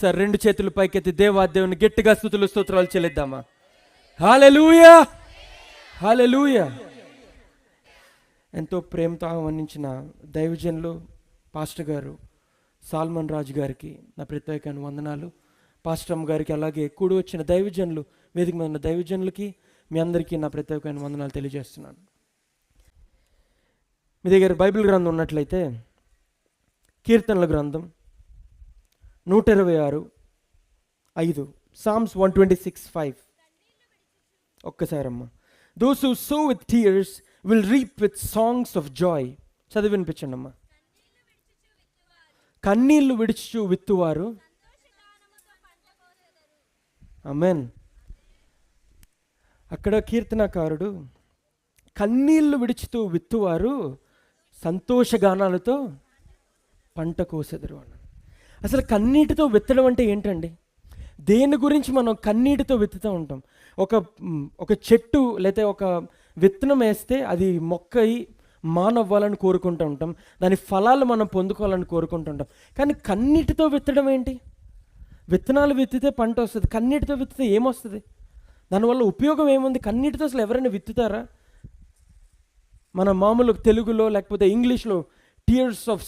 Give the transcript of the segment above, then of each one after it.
ఒకసారి రెండు చేతులు పైకెత్తి దేవుని గట్టిగా స్తుతులు స్తోత్రాలు చెల్లిద్దామా? హల్లెలూయా, హల్లెలూయా. ఎంతో ప్రేమతో ఆహ్వానించిన దైవజనులు పాస్టర్ గారు సాల్మన్ రాజు గారికి నా ప్రత్యేకమైన వందనాలు. పాస్టర్ అమ్మ గారికి, అలాగే కూడి వచ్చిన దైవజనులు, వేదిక మీద ఉన్న దైవజనులకి, మీ అందరికీ నా ప్రత్యేకమైన వందనాలు తెలియజేస్తున్నాను. మీ దగ్గర బైబిల్ గ్రంథం ఉన్నట్లయితే కీర్తనల గ్రంథం 126:5, Psalms 126:5. ఒక్కసారమ్మా. Those who sow with tears will reap with songs of joy. చదివి వినిపించండి అమ్మా. కన్నీళ్లు విడిచుచు విత్తువారు. ఆమేన్. అక్కడ కీర్తనకారుడు కన్నీళ్లు విడుచుతూ విత్తువారు సంతోషగానాలతో పంట కోసెదరు అన్నాడు. అసలు కన్నీటితో విత్తడం అంటే ఏంటండి? దేని గురించి మనం కన్నీటితో విత్తుతూ ఉంటాం? ఒక చెట్టు లేకపోతే ఒక విత్తనం వేస్తే అది మొక్కయి మానవ్వాలని కోరుకుంటూ ఉంటాం, దాని ఫలాలు మనం పొందుకోవాలని కోరుకుంటుంటాం. కానీ కన్నీటితో విత్తడం ఏంటి? విత్తనాలు విత్తితే పంట వస్తుంది, కన్నీటితో విత్తితే ఏమొస్తుంది? దానివల్ల ఉపయోగం ఏముంది? కన్నీటితో అసలు ఎవరైనా విత్తుతారా? మన మామూలు తెలుగులో లేకపోతే ఇంగ్లీష్లో tears of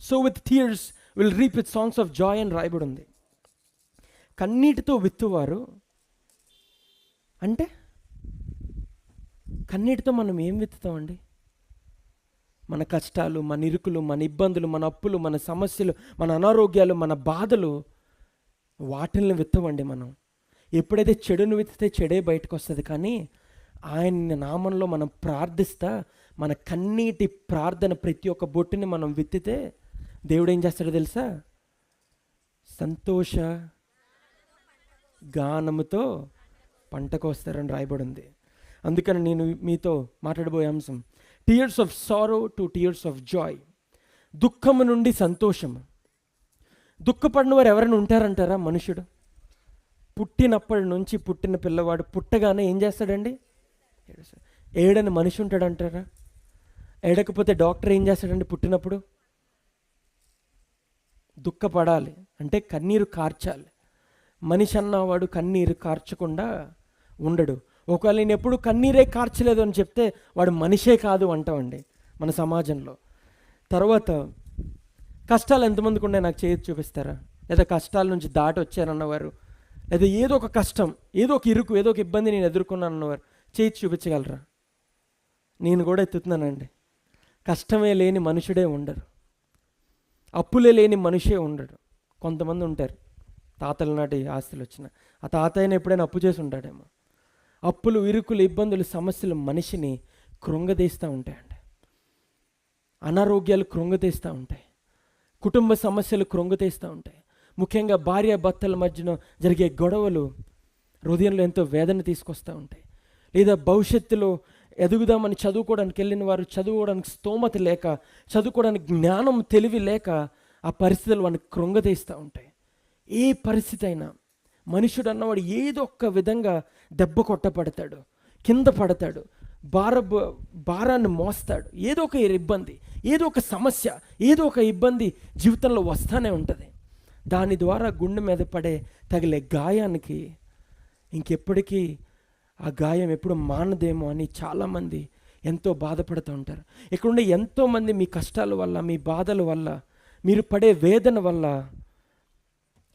so with tears will reap with songs of Joy అని రాయబడి ఉంది. కన్నీటితో విత్తువారు అంటే కన్నీటితో మనం ఏం విత్తుతామండి? మన కష్టాలు, మన ఇరుకులు, మన ఇబ్బందులు, మన అప్పులు, మన సమస్యలు, మన అనారోగ్యాలు, మన బాధలు, వాటిల్ని విత్తవండి మనం. ఎప్పుడైతే చెడును విత్తితే చెడే బయటకు వస్తుంది. కానీ ఆయన నామంలో మనం ప్రార్థిస్తా మన కన్నీటి ప్రార్థన ప్రతి ఒక్క బొట్టుని మనం విత్తితే దేవుడు ఏం చేస్తాడో తెలుసా? సంతోష గానముతో పంటకు వస్తారని రాయబడి ఉంది. అందుకని నేను మీతో మాట్లాడబోయే అంశం tears of sorrow to tears of Joy. దుఃఖము నుండి సంతోషము. దుఃఖపడిన వారు ఎవరైనా ఉంటారంటారా? మనుషుడు పుట్టినప్పటి నుంచి పుట్టిన పిల్లవాడు పుట్టగానే ఏం చేస్తాడండి? ఏడని మనిషి ఉంటాడంటారా? ఏడకపోతే డాక్టర్ ఏం చేస్తాడండి? పుట్టినప్పుడు దుఃఖపడాలి అంటే కన్నీరు కార్చాలి. మనిషి అన్నవాడు కన్నీరు కార్చకుండా ఉండడు. ఒకవేళ నేను ఎప్పుడు కన్నీరే కార్చలేదు అని చెప్తే వాడు మనిషే కాదు అంటామండి మన సమాజంలో. తర్వాత కష్టాలు ఎంతమందికి ఉండే నాకు చేతి చూపిస్తారా? లేదా కష్టాల నుంచి దాటి వచ్చారన్నవారు, లేదా ఏదో ఒక కష్టం, ఏదో ఒక ఇరుకు, ఏదో ఒక ఇబ్బంది నేను ఎదుర్కొన్నాను అన్నవారు చేతి చూపించగలరా? నేను కూడా ఎత్తుతున్నానండి. కష్టమే లేని మనుషుడే ఉండరు, అప్పులే లేని మనిషే ఉండడు. కొంతమంది ఉంటారు, తాతల నాటి ఆస్తులు వచ్చిన ఆ తాతయ్యని ఎప్పుడైనా అప్పు చేసి ఉంటాడేమో. అప్పులు, ఇరుకులు, ఇబ్బందులు, సమస్యలు మనిషిని కృంగదీస్తూ ఉంటాయండి. అనారోగ్యాలు కృంగతీస్తూ ఉంటాయి, కుటుంబ సమస్యలు కృంగతీస్తూ ఉంటాయి. ముఖ్యంగా భార్య భర్తల మధ్యన జరిగే గొడవలు హృదయంలో ఎంతో వేదన తీసుకొస్తూ ఉంటాయి. లేదా భవిష్యత్తులో ఎదుగుదామని చదువుకోవడానికి వెళ్ళిన వారు చదువుకోవడానికి స్తోమత లేక, చదువుకోవడానికి జ్ఞానం, తెలివి లేక ఆ పరిస్థితులు వాడిని కృంగతీస్తూ ఉంటాయి. ఏ పరిస్థితి అయినా మనుషుడు అన్నవాడు ఏదో ఒక్క విధంగా దెబ్బ కొట్టబడతాడు, కింద పడతాడు, భారాన్ని మోస్తాడు. ఏదో ఒక ఇబ్బంది, ఏదో ఒక సమస్య, ఏదో ఒక ఇబ్బంది జీవితంలో వస్తూనే ఉంటుంది. దాని ద్వారా గుండె మీద పడే తగిలే గాయానికి ఇంకెప్పటికీ ఆ గాయం ఎప్పుడు మానదేమో అని చాలామంది ఎంతో బాధపడుతూ ఉంటారు. ఇక్కడుండే ఎంతోమంది మీ కష్టాల వల్ల, మీ బాధల వల్ల, మీరు పడే వేదన వల్ల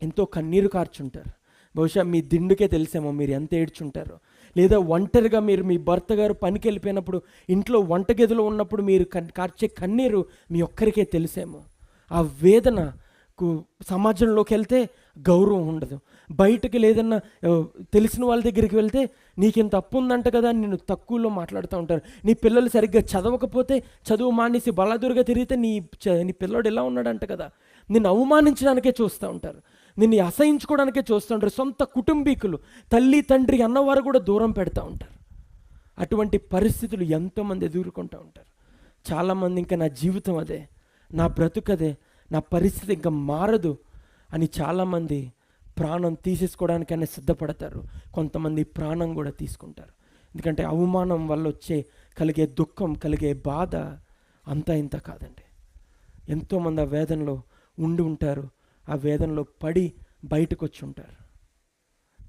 ఎంతో కన్నీరు కార్చుంటారు. బహుశా మీ దిండుకే తెలిసేమో మీరు ఎంత ఏడ్చుంటారో. లేదా ఒంటరిగా మీరు మీ భర్త గారు పనికి వెళ్ళిపోయినప్పుడు ఇంట్లో వంటగదిలో ఉన్నప్పుడు మీరు కార్చే కన్నీరు మీ ఒక్కరికే తెలిసేమో. ఆ వేదనకు సమాజంలోకి వెళ్తే గౌరవం ఉండదు. బయటకు లేదన్నా తెలిసిన వాళ్ళ దగ్గరికి వెళ్తే నీకింత అప్పు ఉందంట కదా నేను తక్కువలో మాట్లాడుతూ ఉంటారు. నీ పిల్లలు సరిగ్గా చదవకపోతే చదువు మానేసి బలాదురుగా తిరిగితే నీ పిల్లోడు ఎలా ఉన్నాడంట కదా, నిన్ను అవమానించడానికే చూస్తూ ఉంటారు, నిన్ను అసహించుకోవడానికే చూస్తూ ఉంటారు. సొంత కుటుంబీకులు, తల్లి తండ్రి అన్నవారు కూడా దూరం పెడతా ఉంటారు. అటువంటి పరిస్థితులు ఎంతోమంది ఎదుర్కొంటూ ఉంటారు. చాలామంది ఇంకా నా జీవితం అదే, నా బ్రతుకదే, నా పరిస్థితి ఇంకా మారదు అని చాలామంది ప్రాణం తీసేసుకోవడానికైనా సిద్ధపడతారు. కొంతమంది ప్రాణం కూడా తీసుకుంటారు. ఎందుకంటే అవమానం వల్ల కలిగే దుఃఖం, కలిగే బాధ అంతా ఇంత కాదండి. ఎంతోమంది ఆ వేదనలో ఉండి ఉంటారు. ఆ వేదనలో పడి బయటకు వచ్చి ఉంటారు.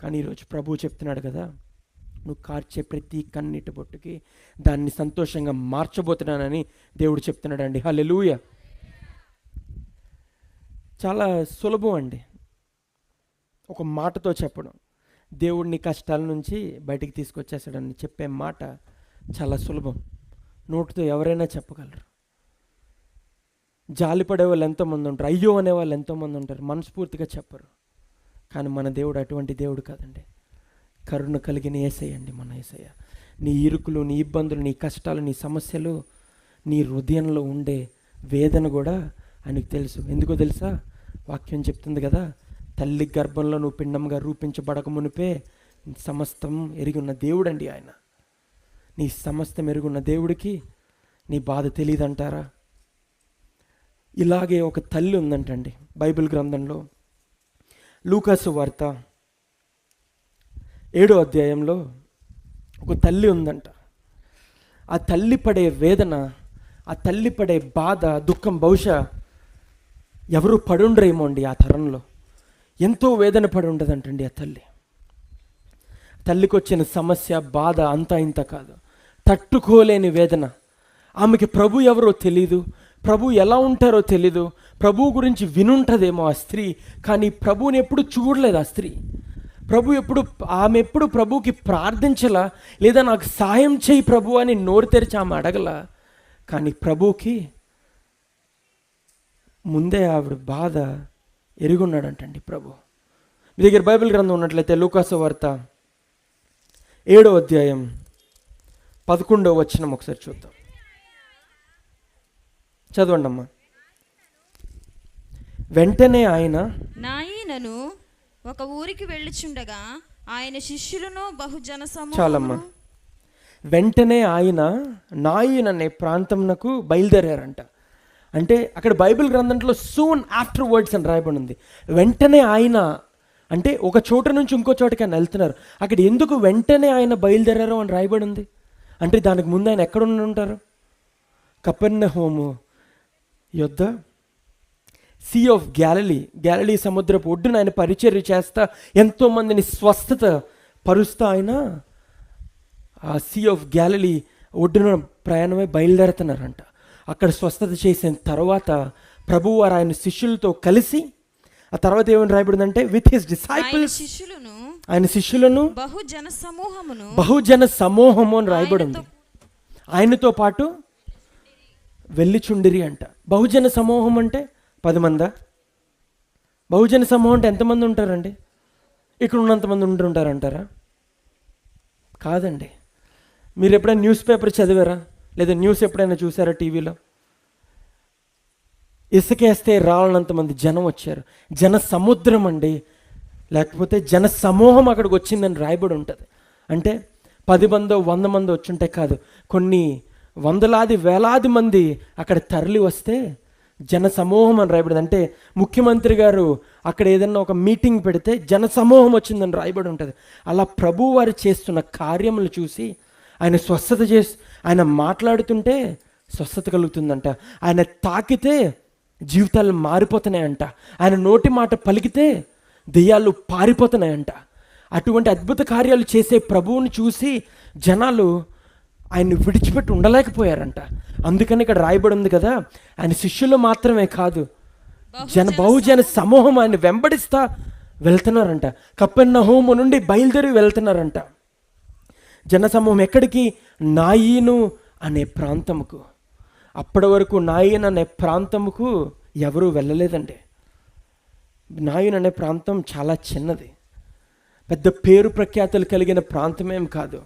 కానీ ఈరోజు ప్రభువు చెప్తున్నాడు కదా, నువ్వు కార్చే ప్రతి కన్నీటి బొట్టుకి దాన్ని సంతోషంగా మార్చబోతున్నానని దేవుడు చెప్తున్నాడు అండి. హల్లెలూయా. చాలా సులభం అండి ఒక మాటతో చెప్పడం. దేవుడిని కష్టాల నుంచి బయటికి తీసుకొచ్చేసాడని చెప్పే మాట చాలా సులభం, నోటితో ఎవరైనా చెప్పగలరు. జాలిపడే వాళ్ళు ఎంతోమంది ఉంటారు, అయ్యో అనేవాళ్ళు ఎంతోమంది ఉంటారు, మనస్ఫూర్తిగా చెప్పరు. కానీ మన దేవుడు అటువంటి దేవుడు కాదండి. కరుణ కలిగిన యేసయ్య అండి మన యేసయ్య. నీ ఇరుకులు, నీ ఇబ్బందులు, నీ కష్టాలు, నీ సమస్యలు, నీ హృదయంలో ఉండే వేదన కూడా ఆయనకు తెలుసు. ఎందుకో తెలుసా? వాక్యం చెప్తుంది కదా, తల్లి గర్భంలో నువ్వు పిండంగా రూపించబడక మునిపే సమస్తం ఎరిగి ఉన్న దేవుడు అండి ఆయన. నీ సమస్తం ఎరుగున్న దేవుడికి నీ బాధ తెలియదంటారా? ఇలాగే ఒక తల్లి ఉందంటండి బైబిల్ గ్రంథంలో. లూకాసు వార్త 7వ అధ్యాయంలో ఒక తల్లి ఉందంట. ఆ తల్లి పడే వేదన, ఆ తల్లి పడే బాధ, దుఃఖం బహుశా ఎవరు పడుండ్రేమో అండి. ఆ తరంలో ఎంతో వేదన పడి ఉండదంటండి ఆ తల్లి. తల్లికి వచ్చిన సమస్య, బాధ అంతా ఇంత కాదు, తట్టుకోలేని వేదన. ఆమెకి ప్రభు ఎవరో తెలీదు, ప్రభు ఎలా ఉంటారో తెలీదు, ప్రభు గురించి వినుంటుందేమో ఆ స్త్రీ, కానీ ప్రభువుని ఎప్పుడు చూడలేదు ఆ స్త్రీ. ఆమె ఎప్పుడు ప్రభువుకి ప్రార్థించలా, లేదా నాకు సాయం చేయి ప్రభు అని నోరు తెరిచి ఆమె అడగల. కానీ ప్రభువుకి ముందే ఆవిడ బాధ ఎరుగున్నాడంటండి ప్రభు. మీ దగ్గర బైబిల్ గ్రంథం ఉన్నట్లయితే లూకాసు వార్త 7వ అధ్యాయం 11వ వచనం ఒకసారి చూద్దాం. చదవండి అమ్మా. వెంటనే ఆయన నాయనను ఒక ఊరికి వెళ్ళుచుండగా ఆయన శిష్యులను బహుజన సమూహమును. చాలమ్మా. వెంటనే ఆయన నాయిన్ అనే ప్రాంతంనకు బయలుదేరారంట. అంటే అక్కడ బైబిల్ గ్రంథంలో సూన్ ఆఫ్టర్ వర్డ్స్ అని రాయబడి ఉంది. వెంటనే ఆయన అంటే ఒక చోట నుంచి ఇంకో చోటకి ఆయన వెళ్తున్నారు. అక్కడ ఎందుకు వెంటనే ఆయన బయలుదేరారో అని రాయబడి ఉంది అంటే దానికి ముందు ఆయన ఎక్కడ ఉంటారు? కపెర్నహూము యొద్ద సీ ఆఫ్ గ్యాలిలీ సముద్రపు ఒడ్డున ఆయన పరిచర్య చేస్తా ఎంతోమందిని స్వస్థత పరుస్తా ఆయన ఆ సీ ఆఫ్ గ్యాలిలీ ఒడ్డున ప్రయాణమై బయలుదేరుతున్నారంట. అక్కడ స్వస్థత చేసిన తర్వాత ప్రభువు వారు ఆయన శిష్యులతో కలిసి, ఆ తర్వాత ఏమని రాయబడిందంటే విత్ హిస్ డిసైపుల్స్, ఆయన శిష్యులను బహుజన సమూహము అని రాయబడింది. ఆయనతో పాటు వెళ్ళిచుండిరి అంట. బహుజన సమూహం అంటే 10 మందా? బహుజన సమూహం అంటే ఎంతమంది ఉంటారండి? ఇక్కడ ఉన్నంతమంది ఉంటుంటారంటారా? కాదండి. మీరు ఎప్పుడైనా న్యూస్ పేపర్ చదివారా, లేదా న్యూస్ ఎప్పుడైనా చూసారా టీవీలో? ఇసుకేస్తే రాళ్ళనంతమంది జనం వచ్చారు, జన సముద్రం అండి, లేకపోతే జన సమూహం అక్కడికి వచ్చిందని రాయబడి ఉంటుంది. అంటే 10 మందో 100 మందో వచ్చుంటే కాదు, కొన్ని వందలాది వేలాది మంది అక్కడ తరలి వస్తే జన సమూహం అని రాయబడింది. అంటే ముఖ్యమంత్రి గారు అక్కడ ఏదన్నా ఒక మీటింగ్ పెడితే జన సమూహం వచ్చిందని రాయబడి ఉంటుంది. అలా ప్రభు వారు చేస్తున్న కార్యములు చూసి ఆయన స్వస్థత చేసి ఆయన మాట్లాడుతుంటే స్వస్థత కలుగుతుందంట. ఆయన తాకితే జీవితాలు మారిపోతున్నాయంట. ఆయన నోటి మాట పలికితే దెయ్యాలు పారిపోతున్నాయంట. అటువంటి అద్భుత కార్యాలు చేసే ప్రభువుని చూసి జనాలు ఆయన్ని విడిచిపెట్టి ఉండలేకపోయారంట. అందుకని ఇక్కడ రాయబడి ఉంది కదా, ఆయన శిష్యులు మాత్రమే కాదు, బహుజన సమూహం ఆయన వెంబడిస్తా వెళ్తున్నారంట. కపెర్నహూము నుండి బయలుదేరి వెళ్తున్నారంట. జన సమూహం ఎక్కడికి? నాయీను అనే ప్రాంతముకు. అప్పటి వరకు నాయీన్ అనే ప్రాంతముకు ఎవరూ వెళ్ళలేదండి. నాయీన్ అనే ప్రాంతం చాలా చిన్నది, పెద్ద పేరు ప్రఖ్యాతులు కలిగిన ప్రాంతమేం కాదు.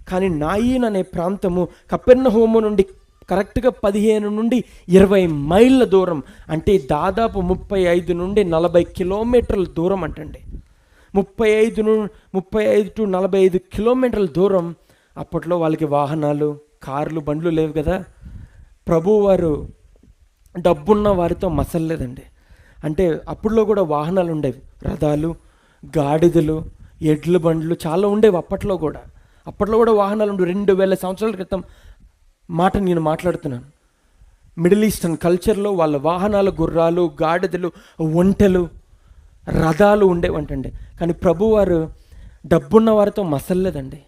కానీ నాయీన్ అనే ప్రాంతము కపెర్నహూము నుండి కరెక్ట్గా 15 నుండి 20 మైళ్ళ దూరం, అంటే దాదాపు 35 నుండి 40 కిలోమీటర్ల దూరం అంటండి. 35 టు 45 కిలోమీటర్ల దూరం. అప్పట్లో వాళ్ళకి వాహనాలు, కార్లు, బండ్లు లేవు కదా. ప్రభువు వారు డబ్బున్న వారితో మసల్లేదండి. అంటే అప్పుడులో కూడా వాహనాలు ఉండేవి, రథాలు, గాడిదలు, ఎడ్ల బండ్లు చాలా ఉండేవి అప్పట్లో కూడా వాహనాలు ఉండేవి. 2000 సంవత్సరాల క్రితం మాట నేను మాట్లాడుతున్నాను. మిడిల్ ఈస్టర్న్ కల్చర్లో వాళ్ళ వాహనాలు, గుర్రాలు, గాడిదలు, ఒంటెలు, రథాలు ఉండేవంటండి. కానీ ప్రభువారు డబ్బున్న వారితో మసల్లేదండి.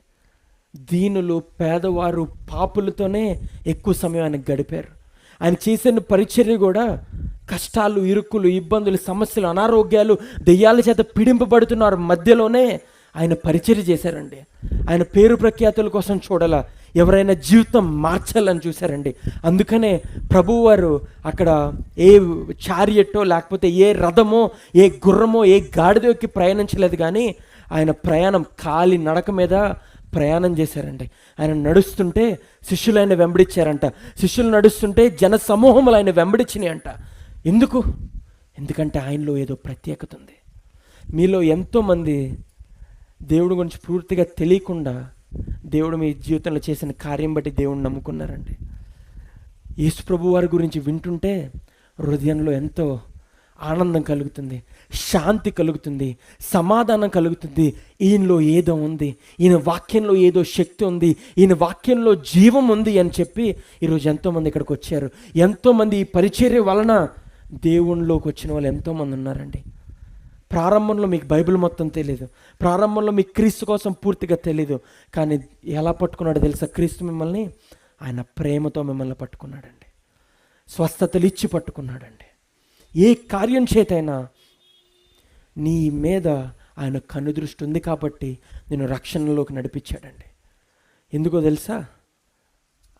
దీనులు, పేదవారు, పాపులతోనే ఎక్కువ సమయం ఆయన గడిపారు. ఆయన చేసిన పరిచర్య కూడా కష్టాలు, ఇరుకులు, ఇబ్బందులు, సమస్యలు, అనారోగ్యాలు, దెయ్యాల చేత పీడింపబడుతున్నారు మధ్యలోనే ఆయన పరిచర్య చేశారండి. ఆయన పేరు ప్రఖ్యాతుల కోసం చూడాల, ఎవరైనా జీవితం మార్చాలని చూశారండి. అందుకనే ప్రభువారు అక్కడ ఏ చారియట్టో లేకపోతే ఏ రథమో ఏ గుర్రమో ఏ గాడిదోకి ప్రయాణించలేదు, కానీ ఆయన ప్రయాణం కాలి నడక మీద ప్రయాణం చేశారండి. ఆయన నడుస్తుంటే శిష్యులు ఆయన వెంబడించారంట. శిష్యులు నడుస్తుంటే జన సమూహములు ఆయన వెంబడించినాయి అంట. ఎందుకంటే ఆయనలో ఏదో ప్రత్యేకత ఉంది. మీలో ఎంతోమంది దేవుడి గురించి పూర్తిగా తెలియకుండా దేవుడు మీ జీవితంలో చేసిన కార్యం బట్టి దేవుడిని నమ్ముకున్నారండి. యేసు ప్రభు వారి గురించి వింటుంటే హృదయంలో ఎంతో ఆనందం కలుగుతుంది, శాంతి కలుగుతుంది, సమాధానం కలుగుతుంది. ఈయనలో ఏదో ఉంది, ఈయన వాక్యంలో ఏదో శక్తి ఉంది, ఈయన వాక్యంలో జీవం ఉంది అని చెప్పి ఈరోజు ఎంతోమంది ఇక్కడికి వచ్చారు. ఎంతోమంది ఈ పరిచర్య వలన దేవునిలోకి వచ్చిన వాళ్ళు ఎంతోమంది ఉన్నారండి. ప్రారంభంలో మీకు బైబిల్ మొత్తం తెలియదు, ప్రారంభంలో మీకు క్రీస్తు కోసం పూర్తిగా తెలీదు, కానీ ఎలా పట్టుకున్నాడో తెలుసా? క్రీస్తు మిమ్మల్ని ఆయన ప్రేమతో మిమ్మల్ని పట్టుకున్నాడండి, స్వస్థతలు ఇచ్చి పట్టుకున్నాడండి. ఏ కార్యం చేతైనా నీ మీద ఆయన కనుదృష్టి ఉంది కాబట్టి నేను రక్షణలోకి నడిపించాడండి. ఎందుకో తెలుసా?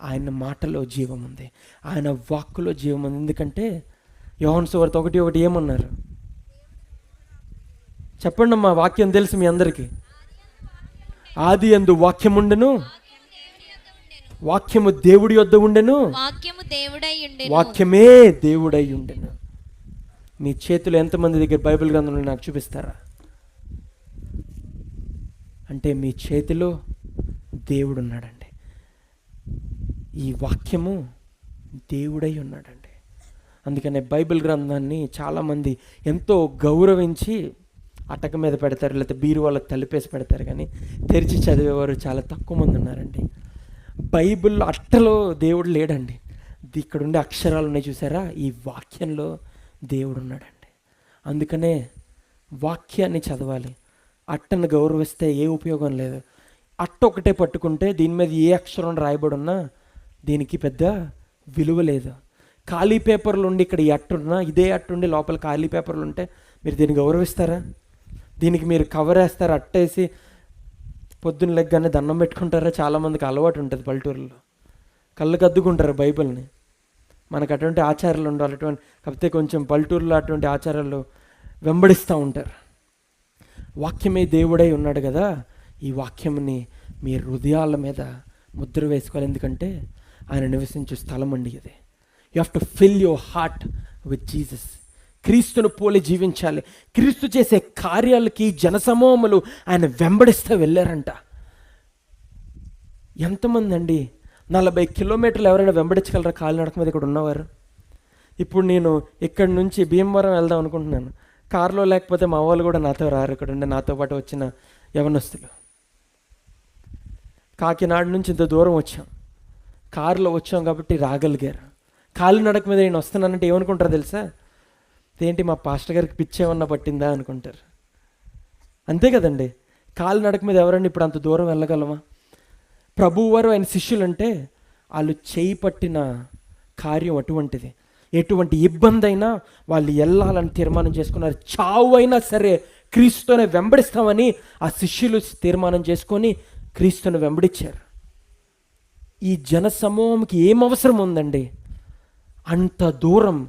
ఆయన మాటలో జీవం ఉంది, ఆయన వాక్కులో జీవం ఉంది. ఎందుకంటే యోహాను సువార్త 1:1 ఏమన్నారు చెప్పండి అమ్మా, వాక్యం తెలుసు మీ అందరికీ. ఆది యందు వాక్యముండెను, వాక్యము దేవుడి యొద్ద ఉండెను, వాక్యమే దేవుడై ఉండెను. మీ చేతిలో ఎంతమంది దగ్గర బైబిల్ గ్రంథంలో నాకు చూపిస్తారా? అంటే మీ చేతిలో దేవుడు ఉన్నాడండి. ఈ వాక్యము దేవుడై ఉన్నాడండి. అందుకనే బైబిల్ గ్రంథాన్ని చాలామంది ఎంతో గౌరవించి అటక మీద పెడతారు, లేకపోతే బీరువాళ్ళకి తలిపేసి పెడతారు, కానీ తెరిచి చదివేవారు చాలా తక్కువ మంది ఉన్నారండి. బైబిల్లో అట్టలో దేవుడు లేడండి. ఇక్కడ ఉండే అక్షరాలు ఉన్నాయి చూసారా, ఈ వాక్యంలో దేవుడు ఉన్నాడండి. అందుకనే వాక్యాన్ని చదవాలి. అట్టను గౌరవిస్తే ఏ ఉపయోగం లేదు. అట్ట ఒకటే పట్టుకుంటే దీని మీద ఏ అక్షరం రాయబడి ఉన్నా దీనికి పెద్ద విలువ లేదు. ఖాళీ పేపర్లు ఉండి ఇక్కడ ఈ అట్టున్నా, ఇదే అట్టుండి లోపల ఖాళీ పేపర్లు ఉంటే మీరు దీన్ని గౌరవిస్తారా? దీనికి మీరు కవర్ వేస్తారా? అట్టేసి పొద్దున్న లెగ్గానే దండం పెట్టుకుంటారా? చాలామందికి అలవాటు ఉంటుంది పల్లెటూరులో, కళ్ళకు అద్దుకుంటారు బైబిల్ని. మనకు అటువంటి ఆచారాలు ఉండాలి, అటువంటి కాకపోతే కొంచెం పల్లెటూరులో అటువంటి ఆచారాలు వెంబడిస్తూ ఉంటారు. వాక్యమే దేవుడై ఉన్నాడు కదా, ఈ వాక్యంని మీ హృదయాల మీద ముద్ర వేసుకోవాలి. ఎందుకంటే ఆయన నివసించే స్థలం అండి ఇది. You have to fill your heart with Jesus. క్రీస్తును పోలి జీవించాలి. క్రీస్తు చేసే కార్యాలకి జనసమూహములు ఆయన వెంబడిస్తూ వెళ్ళారంట. ఎంతమంది అండి 40 కిలోమీటర్లు ఎవరైనా వెంబడించగలరా కాలినడక మీద ఇక్కడ ఉన్నవారు? ఇప్పుడు నేను ఇక్కడి నుంచి భీమవరం వెళ్దాం అనుకుంటున్నాను, కారులో లేకపోతే మా వాళ్ళు కూడా నాతో రారు. ఇక్కడ ఉండే నాతో పాటు వచ్చిన యవనస్తులు కాకినాడ నుంచి ఇంత దూరం వచ్చాం, కారులో వచ్చాం కాబట్టి రాగలిగారు. కాలినడక మీద నేను వస్తున్నానంటే ఏమనుకుంటారో తెలుసా? ఏంటి మా పాస్టర్ గారికి పిచ్చేమన్నా పట్టిందా అనుకుంటారు. అంతే కదండి. కాలినడక మీద ఎవరండి ఇప్పుడు అంత దూరం వెళ్ళగలమా? ప్రభువారు ఆయన శిష్యులు అంటే వాళ్ళు చేయి పట్టిన కార్యం అటువంటిది. ఎటువంటి ఇబ్బంది అయినా వాళ్ళు వెళ్ళాలని తీర్మానం చేసుకున్నారు. చావు అయినా సరే క్రీస్తునే వెంబడిస్తామని ఆ శిష్యులు తీర్మానం చేసుకొని క్రీస్తుని వెంబడించారు. ఈ జన సమూహంకి ఏం అవసరం ఉందండి? అంత దూరం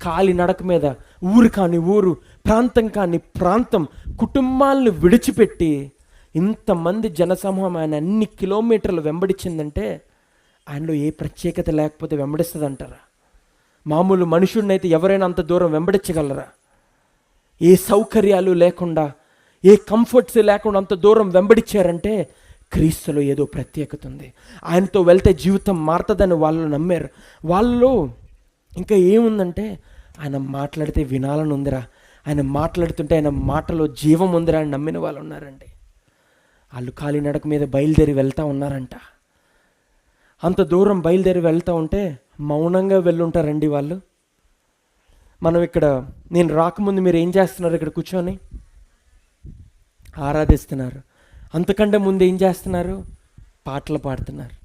కాలి నడక మీద, ఊరు కాని ఊరు, ప్రాంతం కాని ప్రాంతం, కుటుంబాలను విడిచిపెట్టి ఇంతమంది జనసమూహం ఆయన అన్ని కిలోమీటర్లు వెంబడించిందంటే ఆయనలో ఏ ప్రత్యేకత లేకపోతే వెంబడిస్తుంది అంటారా? మామూలు మనుషుడినైతే ఎవరైనా అంత దూరం వెంబడించగలరా? ఏ సౌకర్యాలు లేకుండా, ఏ కంఫర్ట్స్ లేకుండా అంత దూరం వెంబడించారంటే క్రీస్తులో ఏదో ప్రత్యేకత ఉంది. ఆయనతో వెళ్తే జీవితం మారుతుందని వాళ్ళు నమ్మారు. వాళ్ళు ఇంకా ఏముందంటే ఆయన మాట్లాడితే వినాలని ఉందిరా, ఆయన మాట్లాడుతుంటే ఆయన మాటలో జీవం ఉందిరా అని నమ్మిన వాళ్ళు ఉన్నారండి. వాళ్ళు కాలినడక మీద బయలుదేరి వెళ్తూ ఉన్నారంట. అంత దూరం బయలుదేరి వెళ్తూ ఉంటే మౌనంగా వెళ్ళుంటారండి వాళ్ళు. మనం ఇక్కడ, నేను రాకముందు మీరు ఏం చేస్తున్నారు? ఇక్కడ కూర్చొని ఆరాధిస్తున్నారు. అంతకంటే ముందు ఏం చేస్తున్నారు? పాటలు పాడుతున్నారు.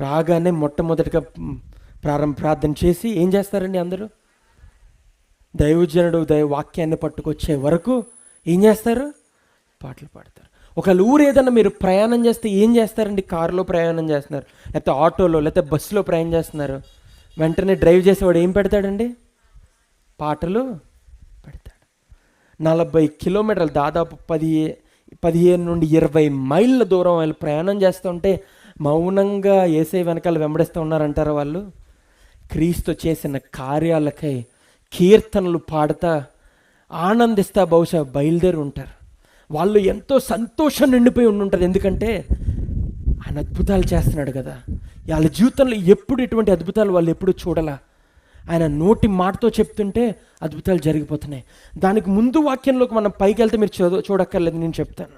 రాగానే మొట్టమొదటిగా ప్రార్థన చేసి ఏం చేస్తారండి అందరూ? దైవజనుడు వాక్యాన్ని పట్టుకొచ్చే వరకు ఏం చేస్తారు? పాటలు పాడతారు. ఒకవేళ ఊరు ఏదన్నా మీరు ప్రయాణం చేస్తే ఏం చేస్తారండి? కారులో ప్రయాణం చేస్తున్నారు, లేకపోతే ఆటోలో, లేకపోతే బస్సులో ప్రయాణం చేస్తున్నారు. వెంటనే డ్రైవ్ చేసేవాడు ఏం పెడతాడండి? పాటలు పెడతాడు. 40 కిలోమీటర్లు, దాదాపు 15 నుండి 20 మైళ్ళ దూరం వాళ్ళు ప్రయాణం చేస్తుంటే మౌనంగా యేసయ్య వెనకాల వెంబడిస్తూ ఉన్నారంటారా వాళ్ళు? క్రీస్తు చేసిన కార్యాలకై కీర్తనలు పాడుతా ఆనందిస్తా బహుశా బయలుదేరి ఉంటారు. వాళ్ళు ఎంతో సంతోషం నిండిపోయి ఉండుంటారు. ఎందుకంటే ఆయన అద్భుతాలు చేస్తున్నాడు కదా. వాళ్ళ జీవితంలో ఎప్పుడు ఇటువంటి అద్భుతాలు వాళ్ళు ఎప్పుడు చూడాల. ఆయన నోటి మాటతో చెప్తుంటే అద్భుతాలు జరిగిపోతున్నాయి. దానికి ముందు వాక్యంలోకి మనం పైకి వెళ్తే మీరు చూడక్కర్లేదు, నేను చెప్తాను.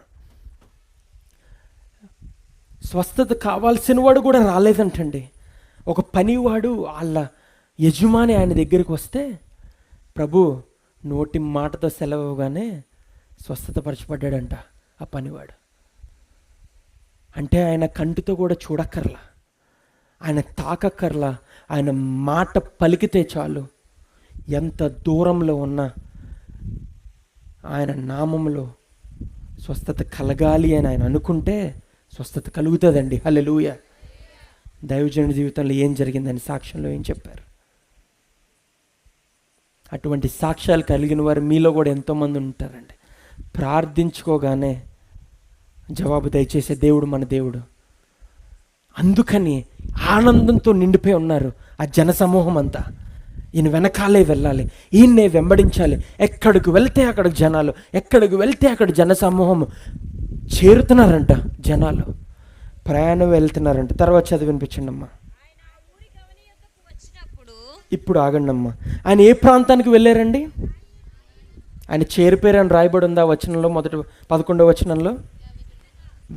స్వస్థత కావాల్సిన వాడు కూడా రాలేదంటండి. ఒక పనివాడు వాళ్ళ యజమాని ఆయన దగ్గరికి వస్తే ప్రభు నోటి మాటతో సెలవుగానే స్వస్థతపరచబడ్డాడంట ఆ పనివాడు. అంటే ఆయన కంటితో కూడా చూడక్కర్లా, ఆయన తాకక్కర్లా, ఆయన మాట పలికితే చాలు ఎంత దూరంలో ఉన్నా ఆయన నామంలో స్వస్థత కలగాలి అని ఆయన అనుకుంటే స్వస్థత కలుగుతుందండి. హల్లెలూయా. దైవజనుడి జీవితంలో ఏం జరిగిందని సాక్ష్యంలో ఏం చెప్పారు? అటువంటి సాక్ష్యాలు కలిగిన వారు మీలో కూడా ఎంతోమంది ఉంటారండి. ప్రార్థించుకోగానే జవాబు దయచేసే దేవుడు మన దేవుడు. అందుకని ఆనందంతో నిండిపోయి ఉన్నారు ఆ జనసమూహం అంతా. ఈయన వెనకాలే వెళ్ళాలి, ఈయన్నే వెంబడించాలి. ఎక్కడికి వెళ్తే అక్కడికి జనాలు, ఎక్కడికి వెళ్తే అక్కడ జనసమూహం చేరుతున్నారంట. జనాలు ప్రయాణం వెళ్తున్నారంట. తర్వాత చదివినిపించండి అమ్మా. ఇప్పుడు ఆగండి అమ్మా. ఆయన ఏ ప్రాంతానికి వెళ్ళారండి? ఆయన చేరిపోయారని రాయబడి ఉందా వచనంలో? 11వ వచనంలో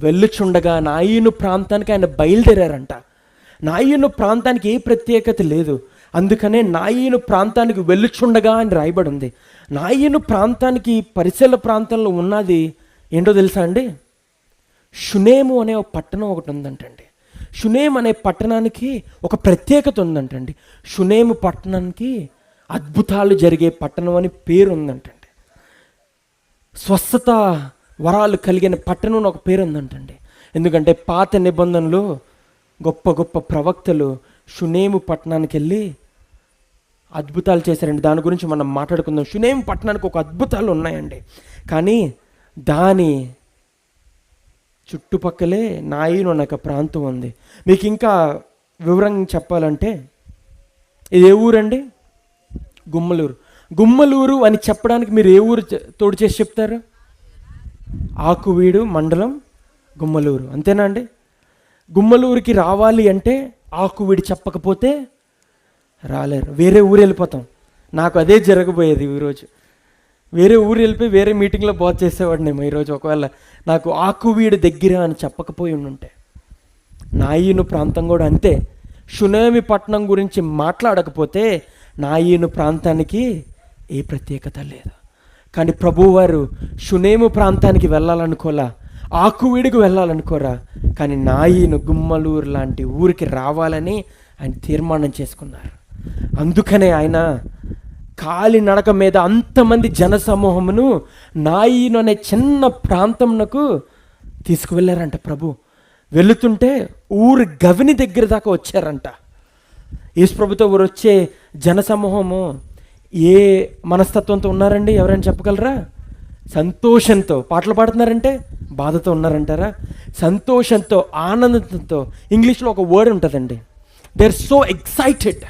వెళ్ళుచుండగా నాయీను ప్రాంతానికి ఆయన బయలుదేరారంట. నాయీను ప్రాంతానికి ఏ ప్రత్యేకత లేదు, అందుకనే నాయీను ప్రాంతానికి వెళ్ళుచుండగా అని రాయబడి ఉంది. నాయీను ప్రాంతానికి పరిసర ప్రాంతంలో ఉన్నది ఏంటో తెలుసా అండి? షునేము అనే ఒక పట్టణం ఒకటి ఉందంటండి. షునేము అనే పట్టణానికి ఒక ప్రత్యేకత ఉందంటండి. షునేము పట్టణానికి అద్భుతాలు జరిగే పట్టణం అని పేరు ఉందంటండి. స్వస్థత వరాలు కలిగిన పట్టణం ఒక పేరు ఉందంటండి. ఎందుకంటే పాత నిబంధనలు గొప్ప గొప్ప ప్రవక్తలు షునేము పట్టణానికి వెళ్ళి అద్భుతాలు చేశారండి. దాని గురించి మనం మాట్లాడుకుందాం. షునేము పట్టణానికి ఒక అద్భుతాలు ఉన్నాయండి. కానీ దాని చుట్టుపక్కలే నాయీను అనే ఒక ప్రాంతం ఉంది. మీకు ఇంకా వివరంగా చెప్పాలంటే ఇది ఏ ఊరండి? గుమ్మలూరు. గుమ్మలూరు అని చెప్పడానికి మీరు ఏ ఊరు తోడు చేసి చెప్తారు? ఆకువీడు మండలం గుమ్మలూరు, అంతేనా అండి? గుమ్మలూరుకి రావాలి అంటే ఆకువీడు చెప్పకపోతే రాలేరు. వేరే ఊరు వెళ్ళిపోతాం. నాకు అదే జరగబోయేది ఈరోజు. వేరే ఊరు వెళ్ళిపోయి వేరే మీటింగ్లో బాగా చేసేవాడినేమో ఈరోజు, ఒకవేళ నాకు ఆకువీడు దగ్గర అని చెప్పకపోయి ఉంటే. నాయీను ప్రాంతం కూడా అంతే. షునేము పట్టణం గురించి మాట్లాడకపోతే నాయీను ప్రాంతానికి ఏ ప్రత్యేకత లేదు. కానీ ప్రభువారు షునేము ప్రాంతానికి వెళ్ళాలనుకోలా, ఆకువీడికి వెళ్ళాలనుకోరా, కానీ నాయీను గుమ్మలూరు లాంటి ఊరికి రావాలని ఆయన తీర్మానం చేసుకున్నారు. అందుకనే ఆయన కాలినడక మీద అంతమంది జనసమూహమును నాయీను అనే చిన్న ప్రాంతంకు తీసుకువెళ్ళారంట ప్రభు. వెళుతుంటే ఊరు గవిని దగ్గర దాకా వచ్చారంట. యేసు ప్రభుతో ఊరు వచ్చే జనసమూహము ఏ మనస్తత్వంతో ఉన్నారండి? ఎవరైనా చెప్పగలరా? సంతోషంతో. పాటలు పాడుతున్నారంటే బాధతో ఉన్నారంటారా? సంతోషంతో, ఆనందంతో. ఇంగ్లీష్లో ఒక వర్డ్ ఉంటుందండి, దే ఆర్ సో ఎక్సైటెడ్.